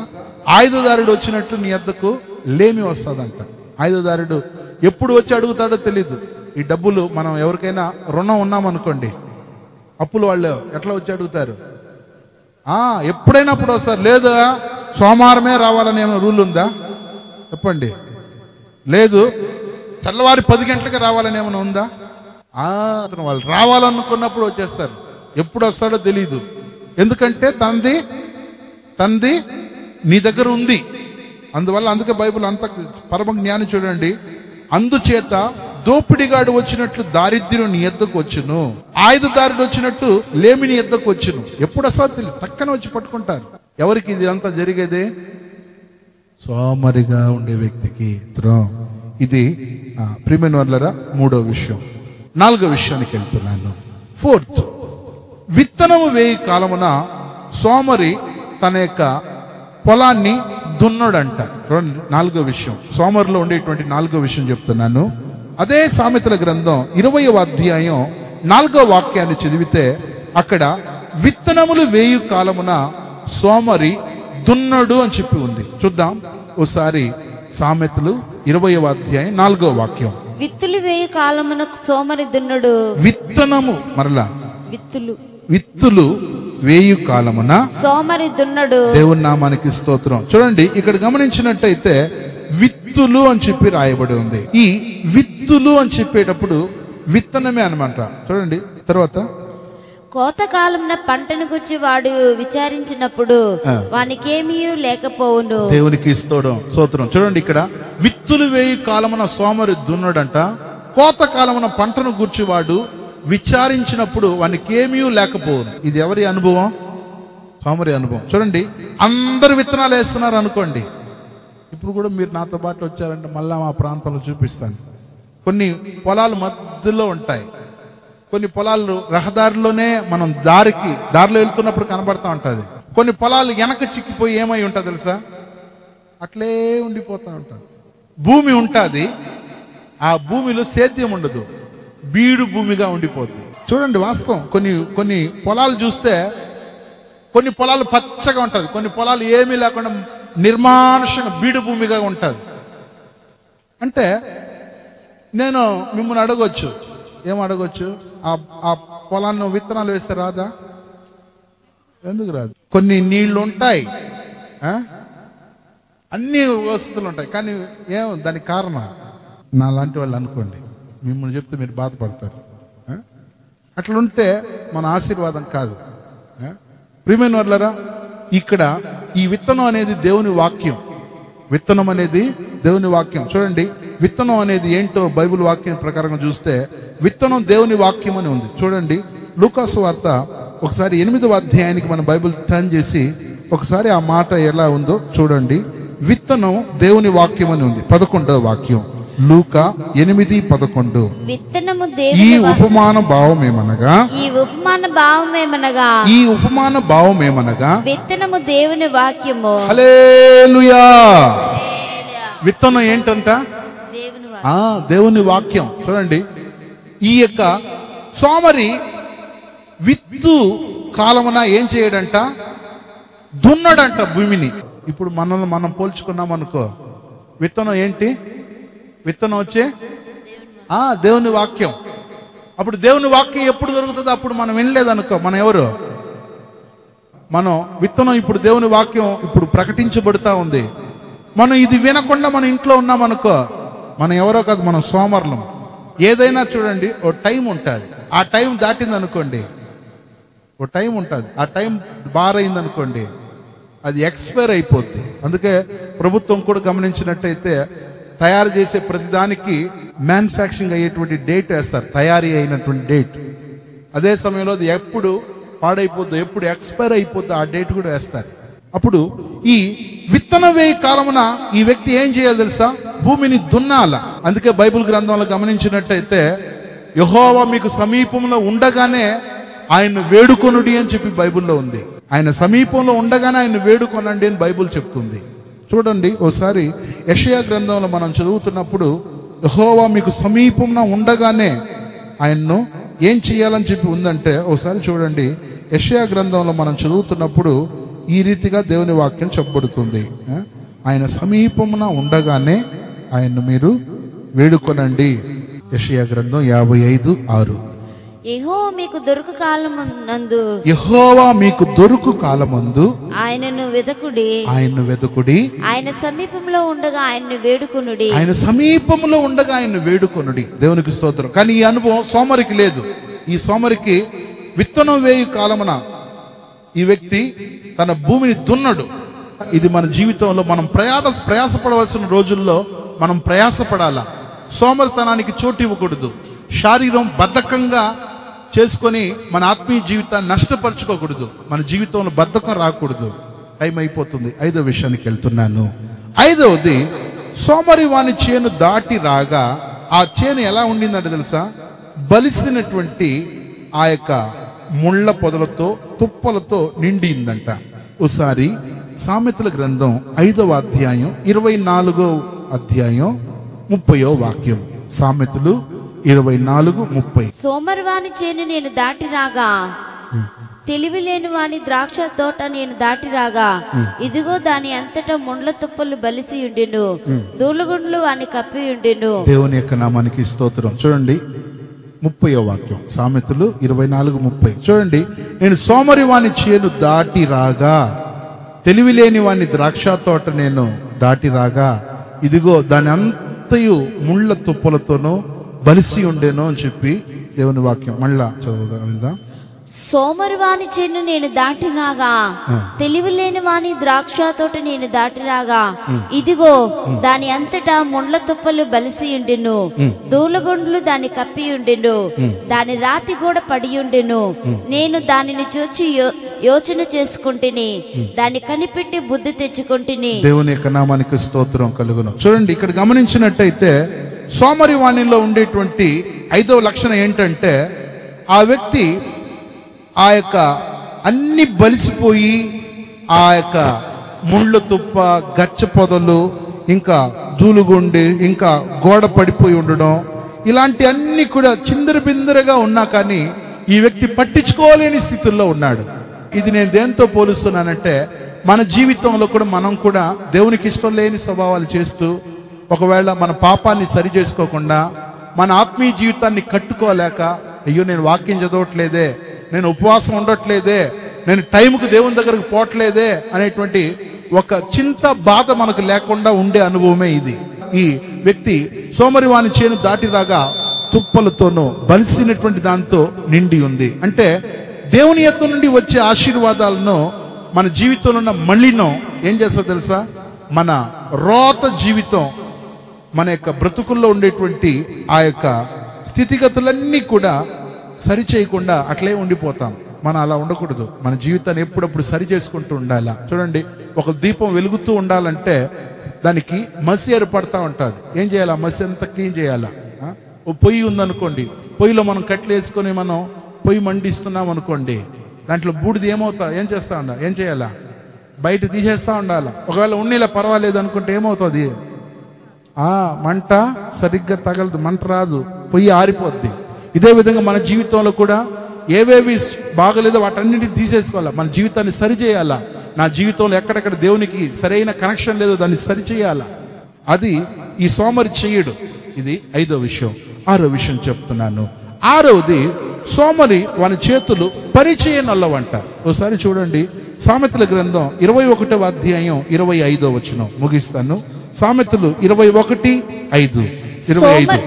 Speaker 1: ఆయుధదారుడు వచ్చినట్లు నీ వద్దకు లేమి వస్తుందంట. ఆయుధదారుడు ఎప్పుడు వచ్చి అడుగుతాడో తెలీదు. ఈ డబ్బులు మనం ఎవరికైనా రుణం ఉన్నామనుకోండి, అప్పులు వాళ్ళు ఎట్లా వచ్చి అడుగుతారు? ఎప్పుడైనా అప్పుడు వస్తారు. లేదా సోమవారమే రావాలని ఏమైనా రూల్ ఉందా? చెప్పండి. లేదు. తెల్లవారి 10 గంటలకు రావాలని ఏమైనా ఉందా? వాళ్ళు రావాలనుకున్నప్పుడు వచ్చేస్తారు. ఎప్పుడు వస్తాడో తెలీదు. ఎందుకంటే తనది నీ దగ్గర ఉంది. అందుకే బైబిల్ అంత పరమ జ్ఞానం చూడండి. అందుచేత దోపిడిగాడు వచ్చినట్లు దారిద్ర్యం నీ ఎద్దకు వచ్చును, ఆయుధదారుడు వచ్చినట్టు లేమి నీ ఎద్దకు వచ్చును. ఎప్పుడు వస్తాడో తెలియదు, పక్కన వచ్చి పట్టుకుంటారు. ఎవరికి ఇది అంతా జరిగేదే? సోమరిగా ఉండే వ్యక్తికి. ఇది ప్రియమైన వాళ్ళరా 3వ విషయం. 4వ విషయానికి వెళ్తున్నాను. 4th, విత్తనము వేయి కాలమున సోమరి తన యొక్క పొలాన్ని దున్నడంట. 4వ విషయం, సోమరిలో ఉండేటువంటి 4వ విషయం చెప్తున్నాను. అదే సామెతల గ్రంథం 20వ అధ్యాయం 4వ వాక్యాన్ని చదివితే, అక్కడ విత్తనములు వేయు కాలమున సోమరి దున్నడు అని చెప్పి ఉంది. చూద్దాం ఓసారి. సామెతలు 20వ అధ్యాయం 4వ వాక్యం.
Speaker 3: విత్తులు వేయు కాలమున సోమరి దున్నడు.
Speaker 1: విత్తనము, మరలా విత్తులు వేయు కాలమున
Speaker 3: సోమరి దున్నడు.
Speaker 1: దేవుని నామానికి స్తోత్రం. చూడండి, ఇక్కడ గమనించినట్టయితే విత్తులు అని చెప్పి రాయబడి ఉంది. ఈ విత్తులు అని చెప్పేటప్పుడు విత్తనమే అన్నమాట. చూడండి తర్వాత,
Speaker 3: కోతకాలమున పంటను గురించి వాడు విచారించినప్పుడు వానికేమీ లేకపోవును.
Speaker 1: దేవునికి స్తోత్రం. చూడండి, ఇక్కడ విత్తులు వేయు కాలమున సోమరి దున్నడంట. కోత కాలమున పంటను గూర్చి వాడు విచారించినప్పుడు వానికి ఏమీ లేకపోవును. ఇది ఎవరి అనుభవం? సోమరి అనుభవం. చూడండి, అందరు విత్తనాలు వేస్తున్నారు అనుకోండి. ఇప్పుడు కూడా మీరు నాతో పాటు వచ్చారంటే మళ్ళా మా ప్రాంతంలో చూపిస్తాను. కొన్ని పొలాలు మధ్యలో ఉంటాయి, కొన్ని పొలాలు రహదారిలోనే మనం దారిలో వెళ్తున్నప్పుడు కనబడతా ఉంటుంది. కొన్ని పొలాలు వెనక చిక్కిపోయి ఏమై ఉంటుంది తెలుసా? అట్లే ఉండిపోతూ ఉంటుంది. భూమి ఉంటుంది, ఆ భూమిలో సేద్యం ఉండదు, బీడు భూమిగా ఉండిపోద్ది. చూడండి వాస్తవం. కొన్ని పొలాలు చూస్తే కొన్ని పొలాలు పచ్చగా ఉంటుంది, కొన్ని పొలాలు ఏమీ లేకుండా నిర్మానుషంగా బీడు భూమిగా ఉంటుంది. అంటే నేను మిమ్మల్ని అడగొచ్చు, ఏమడగొచ్చు? ఆ పొలాన్ని విత్తనాలు వేస్తే రాదా? ఎందుకు రాదు? కొన్ని నీళ్లు ఉంటాయి, అన్ని వసతులు ఉంటాయి, కానీ దానికి కారణం నా లాంటి వాళ్ళు అనుకోండి, మిమ్మల్ని చెప్తే మీరు బాధపడతారు. అట్లుంటే మన ఆశీర్వాదం కాదు. ప్రియమైన వాళ్ళరా, ఇక్కడ ఈ విత్తనం అనేది దేవుని వాక్యం. విత్తనం అనేది దేవుని వాక్యం. చూడండి, విత్తనం అనేది ఏంటో బైబిల్ వాక్యం ప్రకారంగా చూస్తే విత్తనం దేవుని వాక్యం అని ఉంది. చూడండి, లూకాసు వార్త ఒకసారి 8వ అధ్యాయానికి మన బైబిల్ టర్న్ చేసి ఒకసారి ఆ మాట ఎలా ఉందో చూడండి. విత్తనం దేవుని వాక్యం అని ఉంది. 11వ వాక్యం, లూకా 8:11.
Speaker 3: విత్తనము
Speaker 1: ఈ ఉపమాన భావమేమనగా
Speaker 3: విత్తనము దేవుని వాక్యము.
Speaker 1: హల్లెలూయా. విత్తనం ఏంటంట? దేవుని వాక్యం. చూడండి, ఈ యొక్క సోమరి విత్తు కాలమున ఏం చేయడంట? దున్నడంట భూమిని. ఇప్పుడు మనల్ని మనం పోల్చుకున్నాం అనుకో, విత్తనం ఏంటి? విత్తనం వచ్చే దేవుని వాక్యం. అప్పుడు దేవుని వాక్యం ఎప్పుడు దొరుకుతుందో అప్పుడు మనం వినలేదనుకో, మనం ఎవరు? మనం విత్తనం. ఇప్పుడు దేవుని వాక్యం ఇప్పుడు ప్రకటించబడుతూ ఉంది, మనం ఇది వినకుండా మన ఇంట్లో ఉన్నామనుకో, మనం ఎవరో కాదు, మనం సోమరులం. ఏదైనా చూడండి, ఓ టైం ఉంటుంది, ఆ టైం దాటింది అనుకోండి, ఓ టైం ఉంటుంది, ఆ టైం బారైంది అనుకోండి, అది ఎక్స్పైర్ అయిపోద్ది. అందుకే ప్రభుత్వం కూడా గమనించినట్టయితే తయారు చేసే ప్రతిదానికి మ్యానుఫ్యాక్చరింగ్ అయ్యేటువంటి డేట్ వేస్తారు, తయారీ అయినటువంటి డేట్. అదే సమయంలో అది ఎప్పుడు పాడైపోద్దో, ఎప్పుడు ఎక్స్పైర్ అయిపోద్దో ఆ డేట్ కూడా వేస్తారు. అప్పుడు ఈ విత్తనం వేయి కాలమున ఈ వ్యక్తి ఏం చేయాలి తెలుసా? భూమిని దున్నాల. అందుకే బైబిల్ గ్రంథంలో గమనించినట్టయితే యెహోవా మీకు సమీపంలో ఉండగానే ఆయన్ను వేడుకొనుడి అని చెప్పి బైబిల్లో ఉంది. ఆయన సమీపంలో ఉండగానే ఆయన్ను వేడుకొనండి అని బైబిల్ చెప్తుంది. చూడండి, ఓసారి యెషయా గ్రంథంలో మనం చదువుతున్నప్పుడు యెహోవా మీకు సమీపంలో ఉండగానే ఆయన్ను ఏం చేయాలని చెప్పి ఉందంటే, ఒకసారి చూడండి, యెషయా గ్రంథంలో మనం చదువుతున్నప్పుడు ఈ రీతిగా దేవుని వాక్యం చెప్పబడుతుంది. ఆయన సమీపమున ఉండగానే ఆయన్ను మీరు వేడుకొనండి. యెషయా గ్రంథం 55:6.
Speaker 3: యెహోవా మీకు దొరుకు కాలమందు ఆయనను వెదకుడి. ఆయన సమీపంలో ఉండగా ఆయన్ను వేడుకొనుడి. దేవునికి స్తోత్రం. కానీ ఈ అనుభవం సోమరికి లేదు. ఈ సోమరికి విత్తనం వేయు కాలమున ఈ వ్యక్తి తన భూమిని దున్నడు. ఇది మన జీవితంలో మనం ప్రయాసపడవలసిన రోజుల్లో మనం ప్రయాసపడాలా. సోమరితనానికి చోటు ఇవ్వకూడదు. శారీరం బద్ధకంగా చేసుకొని మన ఆత్మీయ జీవితాన్ని నష్టపరచుకోకూడదు. మన జీవితంలో బద్ధకం రాకూడదు. టైం అయిపోతుంది. 5వ విషయానికి వెళ్తున్నాను. 5వది, సోమరి వాని చేను దాటి రాగా ఆ చేను ఎలా ఉండిందంటే తెలుసా? బలిసినటువంటి ఆ యొక్క ముళ్ళ పొదలతో తుప్పలతో నిండిందంట. ఒకసారి సామెతల గ్రంథం 5వ అధ్యాయం 24వ అధ్యాయం 30వ వాక్యం. సామెతలు 24:30. సోమరివాని చేను నేను దాటి రాగా, తెలివి లేని వాని ద్రాక్ష తోట నేను దాటి రాగా, ఇదిగో దాని అంతటా ముండ్ల తుప్పలు బలిసి ఉండెను, ధూళిగుండ్లు వాని కప్పి ఉండెను.
Speaker 1: దేవుని యొక్క నామానికి స్తోత్రం. చూడండి, 30వ వాక్యం, సామెతలు 24:30. చూడండి, నేను సోమరి వాని చేను దాటి రాగా, తెలివి లేని వాని ద్రాక్ష తోట నేను దాటి రాగా, ఇదిగో దాని అంతయు ముళ్ళ తుప్పలతోనూ బలిసి ఉండేను అని చెప్పి దేవుని వాక్యం. మళ్ళా చదువుదా.
Speaker 4: సోమరి వాని చెన్ను నేను దాటిరాగా, తెలివి లేని వాని ద్రాక్ష తోట నేను దాటిరాగా, ఇదిగో దాని అంతటా ముండ్ల తుప్పలు బలిసి ఉండెను, దూలగొండ్లు దాన్ని కప్పి ఉండెను, దాని రాతి గోడ పడి ఉండెను. నేను దానిని చూచి యోచన చేసుకుంటుని, దాన్ని కనిపెట్టి బుద్ధి తెచ్చుకుంటుని.
Speaker 1: దేవుని యొక్క నామానికి స్తోత్రం కలుగును. చూడండి, ఇక్కడ గమనించినట్టయితే సోమరి వాణిలో ఉండేటువంటి 5వ లక్షణం ఏంటంటే, ఆ వ్యక్తి ఆ యొక్క అన్ని బలిసిపోయి ఆ యొక్క ముళ్ళ తుప్ప, గచ్చ పొదలు, ఇంకా ధూళిగుండి, ఇంకా గోడ పడిపోయి ఉండడం, ఇలాంటి అన్ని కూడా చిందరబిందరగా ఉన్నా కానీ ఈ వ్యక్తి పట్టించుకోలేని స్థితిలో ఉన్నాడు. ఇది నేను దేంతో పోలుస్తున్నానంటే, మన జీవితంలో కూడా మనం కూడా దేవునికి ఇష్టం లేని స్వభావాలు చేస్తూ, ఒకవేళ మన పాపాన్ని సరి చేసుకోకుండా, మన ఆత్మీయ జీవితాన్ని కట్టుకోలేక, అయ్యో నేను వాక్యం చదవట్లేదే, నేను ఉపవాసం ఉండట్లేదే, నేను టైంకు దేవుని దగ్గరకు పోవట్లేదే అనేటువంటి ఒక చింత, బాధ మనకు లేకుండా ఉండే అనుభవమే ఇది. ఈ వ్యక్తి సోమరి వాని చేను దాటి రాగా తుప్పలతోనూ బలిసినటువంటి దాంతో నిండి ఉంది. అంటే దేవుని యొక్క నుండి వచ్చే ఆశీర్వాదాలను మన జీవితంలో ఉన్న మళ్ళీనో ఏం చేస్తా తెలుసా, మన రోత జీవితం, మన యొక్క బ్రతుకుల్లో ఉండేటువంటి ఆ యొక్క స్థితిగతులన్నీ కూడా సరి చేయకుండా అట్లే ఉండిపోతాం. మనం అలా ఉండకూడదు. మన జీవితాన్ని ఎప్పుడప్పుడు సరి చేసుకుంటూ ఉండాలి. చూడండి, ఒక దీపం వెలుగుతూ ఉండాలంటే దానికి మసి ఏర్పడతా ఉంటుంది. ఏం చేయాలా? మసి అంతా క్లీన్ చేయాలా. ఓ పొయ్యి ఉందనుకోండి, పొయ్యిలో మనం కట్లు వేసుకొని మనం పొయ్యి మండిస్తున్నాం అనుకోండి, దాంట్లో బూడిద ఏం చేస్తా ఉండాలి? ఏం చేయాలా? బయట తీసేస్తా ఉండాలి. ఒకవేళ ఉన్నీలా పర్వాలేదు అనుకుంటే ఏమవుతుంది? మంట సరిగ్గా తగలదు, మంట రాదు, పొయ్యి ఆరిపోద్ది. ఇదే విధంగా మన జీవితంలో కూడా ఏవేవి బాగలేదో వాటన్నిటిని తీసేసుకోవాలా, మన జీవితాన్ని సరిచేయాలా. నా జీవితంలో ఎక్కడెక్కడ దేవునికి సరైన కనెక్షన్ లేదో దాన్ని సరిచేయాలా. అది ఈ సోమరి చెయ్యడు. ఇది 5వ విషయం. 6వ విషయం చెప్తున్నాను. 6వది, సోమరి వాని చేతులు పరిచయనొల్లవంట. ఒకసారి చూడండి, సామెతల గ్రంథం 21వ అధ్యాయం 25వ వచనం ముగిస్తాను. సామెతలు 21:5-25.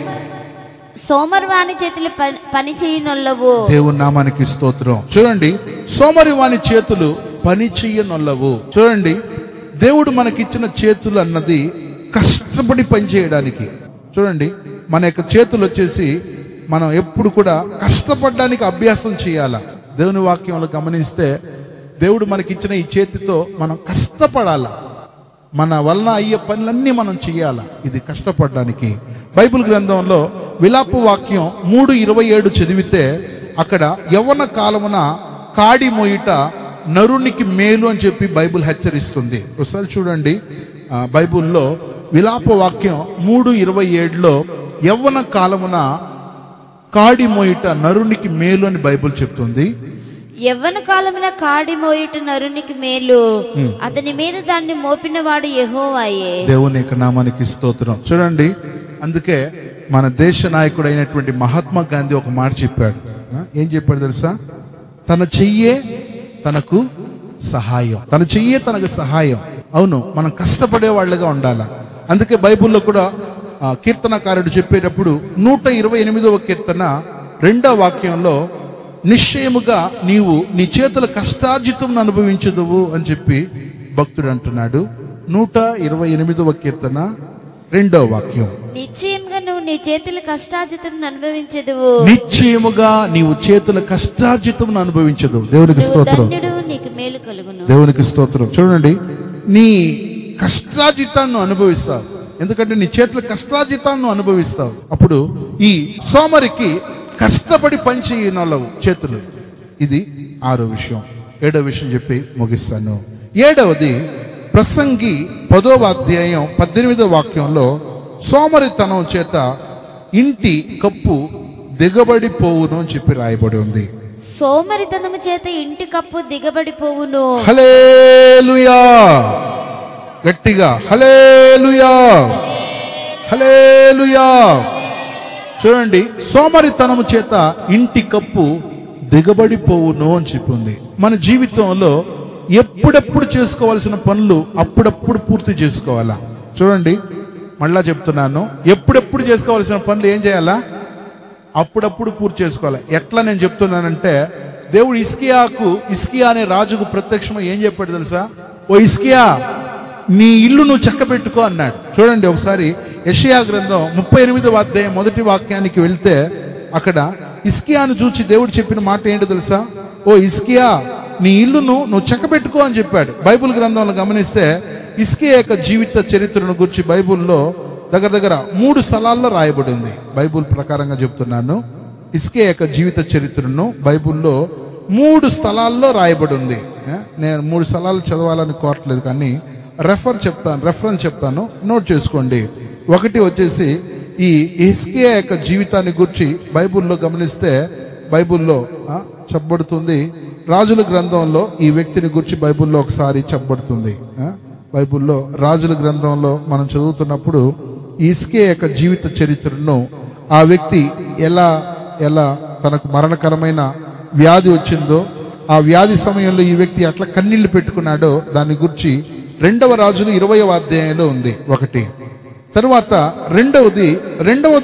Speaker 4: సోమరి వాని చేతులు పని చేయనొల్లవు.
Speaker 1: దేవుని నామానికి స్తోత్రం. చూడండి, సోమరి వాని చేతులు పని చేయనొల్లవు. చూడండి, దేవుడు మనకిచ్చిన చేతులు అన్నది కష్టపడి పని చేయడానికి. చూడండి, మన యొక్క చేతులు వచ్చేసి మనం ఎప్పుడు కూడా కష్టపడడానికి అభ్యాసం చేయాలా. దేవుని వాక్యంలో గమనిస్తే దేవుడు మనకిచ్చిన ఈ చేతితో మనం కష్టపడాలా. మన వలన అయ్యే పనులన్నీ మనం చేయాలా. ఇది కష్టపడడానికి. బైబిల్ గ్రంథంలో విలాప వాక్యం 3:27 చదివితే అక్కడ యవ్వన కాలమున కాడి మోయిట నరునికి మేలు అని చెప్పి బైబిల్ హెచ్చరిస్తుంది. ఒకసారి చూడండి, బైబిల్లో విలాప వాక్యం 3:27లో యవ్వన కాలమున కాడి మోయిట నరునికి మేలు అని బైబిల్ చెప్తుంది.
Speaker 4: యవ్వన కాలమున కాడి మోయిట నరునికి మేలు, అతని మీద దాన్ని మోపిన వాడు యెహోవాయే.
Speaker 1: దేవుని యొక్క నామానికి స్తోత్రం. చూడండి, అందుకే మన దేశ నాయకుడు అయినటువంటి మహాత్మా గాంధీ ఒక మాట చెప్పాడు. ఏం చెప్పాడు తెలుసా? తన చెయ్యే తనకు సహాయం, తన చెయ్యే తనకు సహాయం. అవును, మనం కష్టపడే వాళ్ళగా ఉండాలి. అందుకే బైబిల్లో కూడా కీర్తనకారుడు చెప్పేటప్పుడు 128వ కీర్తన 2వ వాక్యంలో నిశ్చయముగా నీవు నీ చేతుల కష్టార్జితం అనుభవించదువు అని చెప్పి భక్తుడు అంటున్నాడు. 128వ కీర్తన 2వ వాక్యం.
Speaker 4: నిశ్చయముగా నువ్వు నీ చేతుల కష్టార్జితం అనుభవించదువు.
Speaker 1: నిశ్చయముగా నీవు చేతుల కష్టార్జితం అనుభవించదు. దేవునికి స్తోత్రం.
Speaker 4: నీకు మేలు కలుగును.
Speaker 1: దేవునికి స్తోత్రం. చూడండి, నీ కష్టార్జితాన్ని అనుభవిస్తావు. ఎందుకంటే నీ చేతుల కష్టార్జితాన్ని అనుభవిస్తావు. అప్పుడు ఈ సోమరికి కష్టపడి పని చేయనొల్లవు చేతులు. ఇది 6వ విషయం. 7వ విషయం చెప్పి ముగిస్తాను. 7వది, ప్రసంగి 10వ అధ్యాయం 18వ వాక్యంలో సోమరితనం చేత ఇంటి కప్పు దిగబడిపోవును అని చెప్పి రాయబడి ఉంది.
Speaker 4: సోమరితనము చేత ఇంటి కప్పు దిగబడిపోవును.
Speaker 1: హల్లెలూయా. గట్టిగా హల్లెలూయా, హల్లెలూయా. చూడండి, సోమరితనము చేత ఇంటి కప్పు దిగబడిపోవును అని చెప్పింది. మన జీవితంలో ఎప్పుడెప్పుడు చేసుకోవాల్సిన పనులు అప్పుడప్పుడు పూర్తి చేసుకోవాలా. చూడండి, మళ్ళా చెప్తున్నాను, ఎప్పుడెప్పుడు చేసుకోవాల్సిన పనులు ఏం చేయాలా? అప్పుడప్పుడు పూర్తి చేసుకోవాలి. ఎట్లా నేను చెప్తున్నానంటే, దేవుడు ఇస్కియా అనే రాజుకు ప్రత్యక్షమై ఏం చెప్పాడు తెలుసా? ఓ ఇస్కియా, నీ ఇల్లు నువ్వు చక్క పెట్టుకో అన్నాడు. చూడండి, ఒకసారి యెషయా గ్రంథం 38వ అధ్యాయం 1వ వాక్యానికి వెళ్తే అక్కడ ఇస్కియాను చూచి దేవుడు చెప్పిన మాట ఏంటో తెలుసా? ఓ ఇస్కియా, నీ ఇల్లును నువ్వు చక్క పెట్టుకో అని చెప్పాడు. బైబిల్ గ్రంథంలో గమనిస్తే ఇస్కియా యొక్క జీవిత చరిత్రను గురించి బైబిల్లో దగ్గర 3 స్థలాల్లో రాయబడి ఉంది. బైబిల్ ప్రకారంగా చెప్తున్నాను, ఇస్కియా యొక్క జీవిత చరిత్రను బైబిల్లో 3 స్థలాల్లో రాయబడి ఉంది. నేను 3 స్థలాలు చదవాలని కోరట్లేదు, కానీ రెఫరెన్స్ చెప్తాను, నోట్ చేసుకోండి. ఒకటి వచ్చేసి ఈ హిజ్కియా యొక్క జీవితాన్ని గురించి బైబిల్లో గమనిస్తే బైబిల్లో చెప్పబడుతుంది. రాజుల గ్రంథంలో ఈ వ్యక్తిని గురించి బైబిల్లో ఒకసారి చెప్పబడుతుంది. బైబిల్లో రాజుల గ్రంథంలో మనం చదువుతున్నప్పుడు హిజ్కియా యొక్క జీవిత చరిత్రను, ఆ వ్యక్తి ఎలా తనకు మరణకరమైన వ్యాధి వచ్చిందో, ఆ వ్యాధి సమయంలో ఈ వ్యక్తి అట్లా కన్నీళ్లు పెట్టుకున్నాడో దాని గురించి 2వ రాజులు 20వ అధ్యాయంలో ఉంది ఒకటి. తర్వాత రెండవ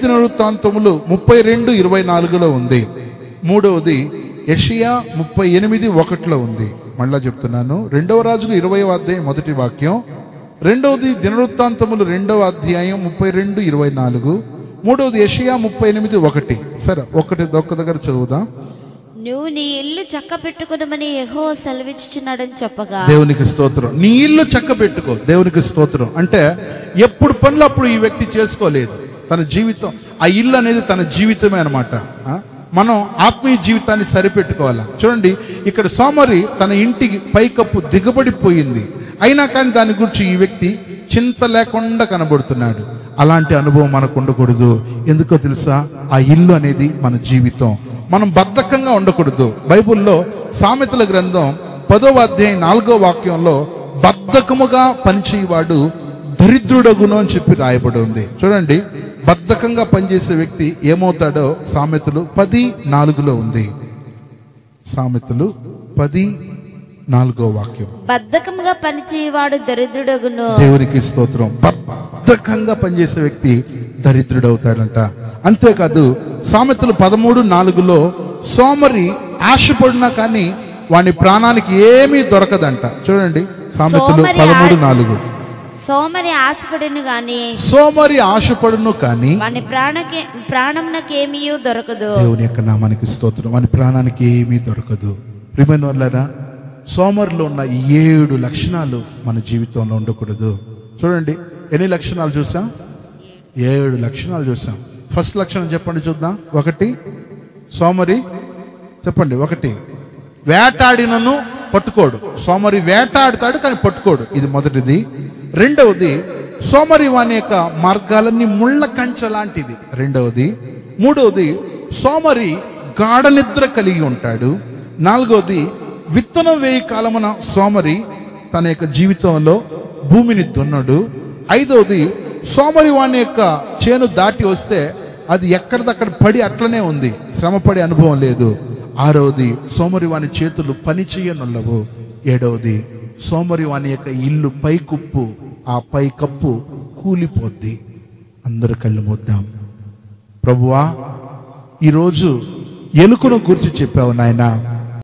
Speaker 1: దినవృత్తాంతములు 32:24లో ఉంది. మూడవది యెషయా 38:1లో ఉంది. మళ్ళా చెప్తున్నాను, 2వ రాజులు 20వ అధ్యాయం 1వ వాక్యం, రెండవది దినవృత్తాంతములు 2వ అధ్యాయం 32:24, మూడవది యెషయా 38:1. సరే, ఒక్క దగ్గర చదువుదాం.
Speaker 4: నువ్వు నీ ఇల్లు చక్క పెట్టుకునమని యెహోవా సెలవిచ్చుచున్నాడని చెప్పగా,
Speaker 1: దేవునికి స్తోత్రం. నీ ఇల్లు చక్క పెట్టుకో, దేవునికి స్తోత్రం. అంటే ఎప్పుడు పనులు అప్పుడు ఈ వ్యక్తి చేసుకోలేదు. తన జీవితం, ఆ ఇల్లు అనేది తన జీవితమే అనమాట. మనం ఆత్మీయ జీవితాన్ని సరిపెట్టుకోవాలా. చూడండి, ఇక్కడ సోమరి తన ఇంటికి పైకప్పు దిగబడిపోయింది, అయినా కానీ దాని గురించి ఈ వ్యక్తి చింత లేకుండా కనబడుతున్నాడు. అలాంటి అనుభవం మనకు ఉండకూడదు. ఎందుకో తెలుసా? ఆ ఇల్లు అనేది మన జీవితం. మనం బద్ధకంగా ఉండకూడదు. బైబిల్లో సామెతల గ్రంథం 10వ అధ్యాయం 4వ వాక్యంలో బద్ధకముగా పనిచేయవాడు దరిద్రుడగును అని చెప్పి రాయబడి ఉంది. చూడండి, బద్ధకంగా పనిచేసే వ్యక్తి ఏమవుతాడో సామెతలు 10:4లో ఉంది. సామెతలు 10:4వ వాక్యం.
Speaker 4: బద్ధకముగా పనిచేయవాడు దరిద్రుడగును.
Speaker 1: దేవునికి స్తోత్రం. బద్ధకంగా పనిచేసే వ్యక్తి దరిద్రుడవుతాడంట. అంతేకాదు, సామెతలు 13:4లో సోమరి ఆశపడినా కానీ వాని ప్రాణానికి ఏమీ దొరకదంట. చూడండి, సామెతలు 13:4.
Speaker 4: సోమరి ఆశపడును కానీ వాని ప్రాణమునకేమీ దొరకదు.
Speaker 1: దేవుని యొక్క నామానికి స్తోత్రం. వాని ప్రాణానికి ఏమీ దొరకదు. ప్రియమైన వాళ్ళారా, సోమరిలో ఉన్న 7 లక్షణాలు మన జీవితంలో ఉండకూడదు. చూడండి, ఎన్ని లక్షణాలు చూసాం? 7 లక్షణాలు చూసాం. ఫస్ట్ లక్షణం చెప్పండి చూద్దాం. 1, సోమరి చెప్పండి. 1, వేటాడినను పట్టుకోడు. సోమరి వేటాడుతాడు కానీ పట్టుకోడు, ఇది మొదటిది. రెండవది, సోమరి వాని యొక్క మార్గాలన్నీ ముళ్ళ కంచె లాంటిది, రెండవది. మూడవది, సోమరి గాఢ నిద్ర కలిగి ఉంటాడు. నాలుగవది, విత్తనం వేయి కాలమున సోమరి తన యొక్క జీవితంలో భూమిని దున్నడు. ఐదవది, సోమరి వాని యొక్క చేను దాటి వస్తే అది ఎక్కడిదక్కడ పడి అట్లనే ఉంది, శ్రమపడే అనుభవం లేదు. ఆరవది, సోమరి వాని చేతులు పని చేయనుల్లవు. ఏడవది, సోమరి వాని యొక్క ఇల్లు పైకప్పు, ఆ పైకప్పు కూలిపోద్ది. అందరు కళ్ళు మూద్దాం. ప్రభువా, ఈరోజు ఎలుకను గురించి చెప్పావు నాయనా.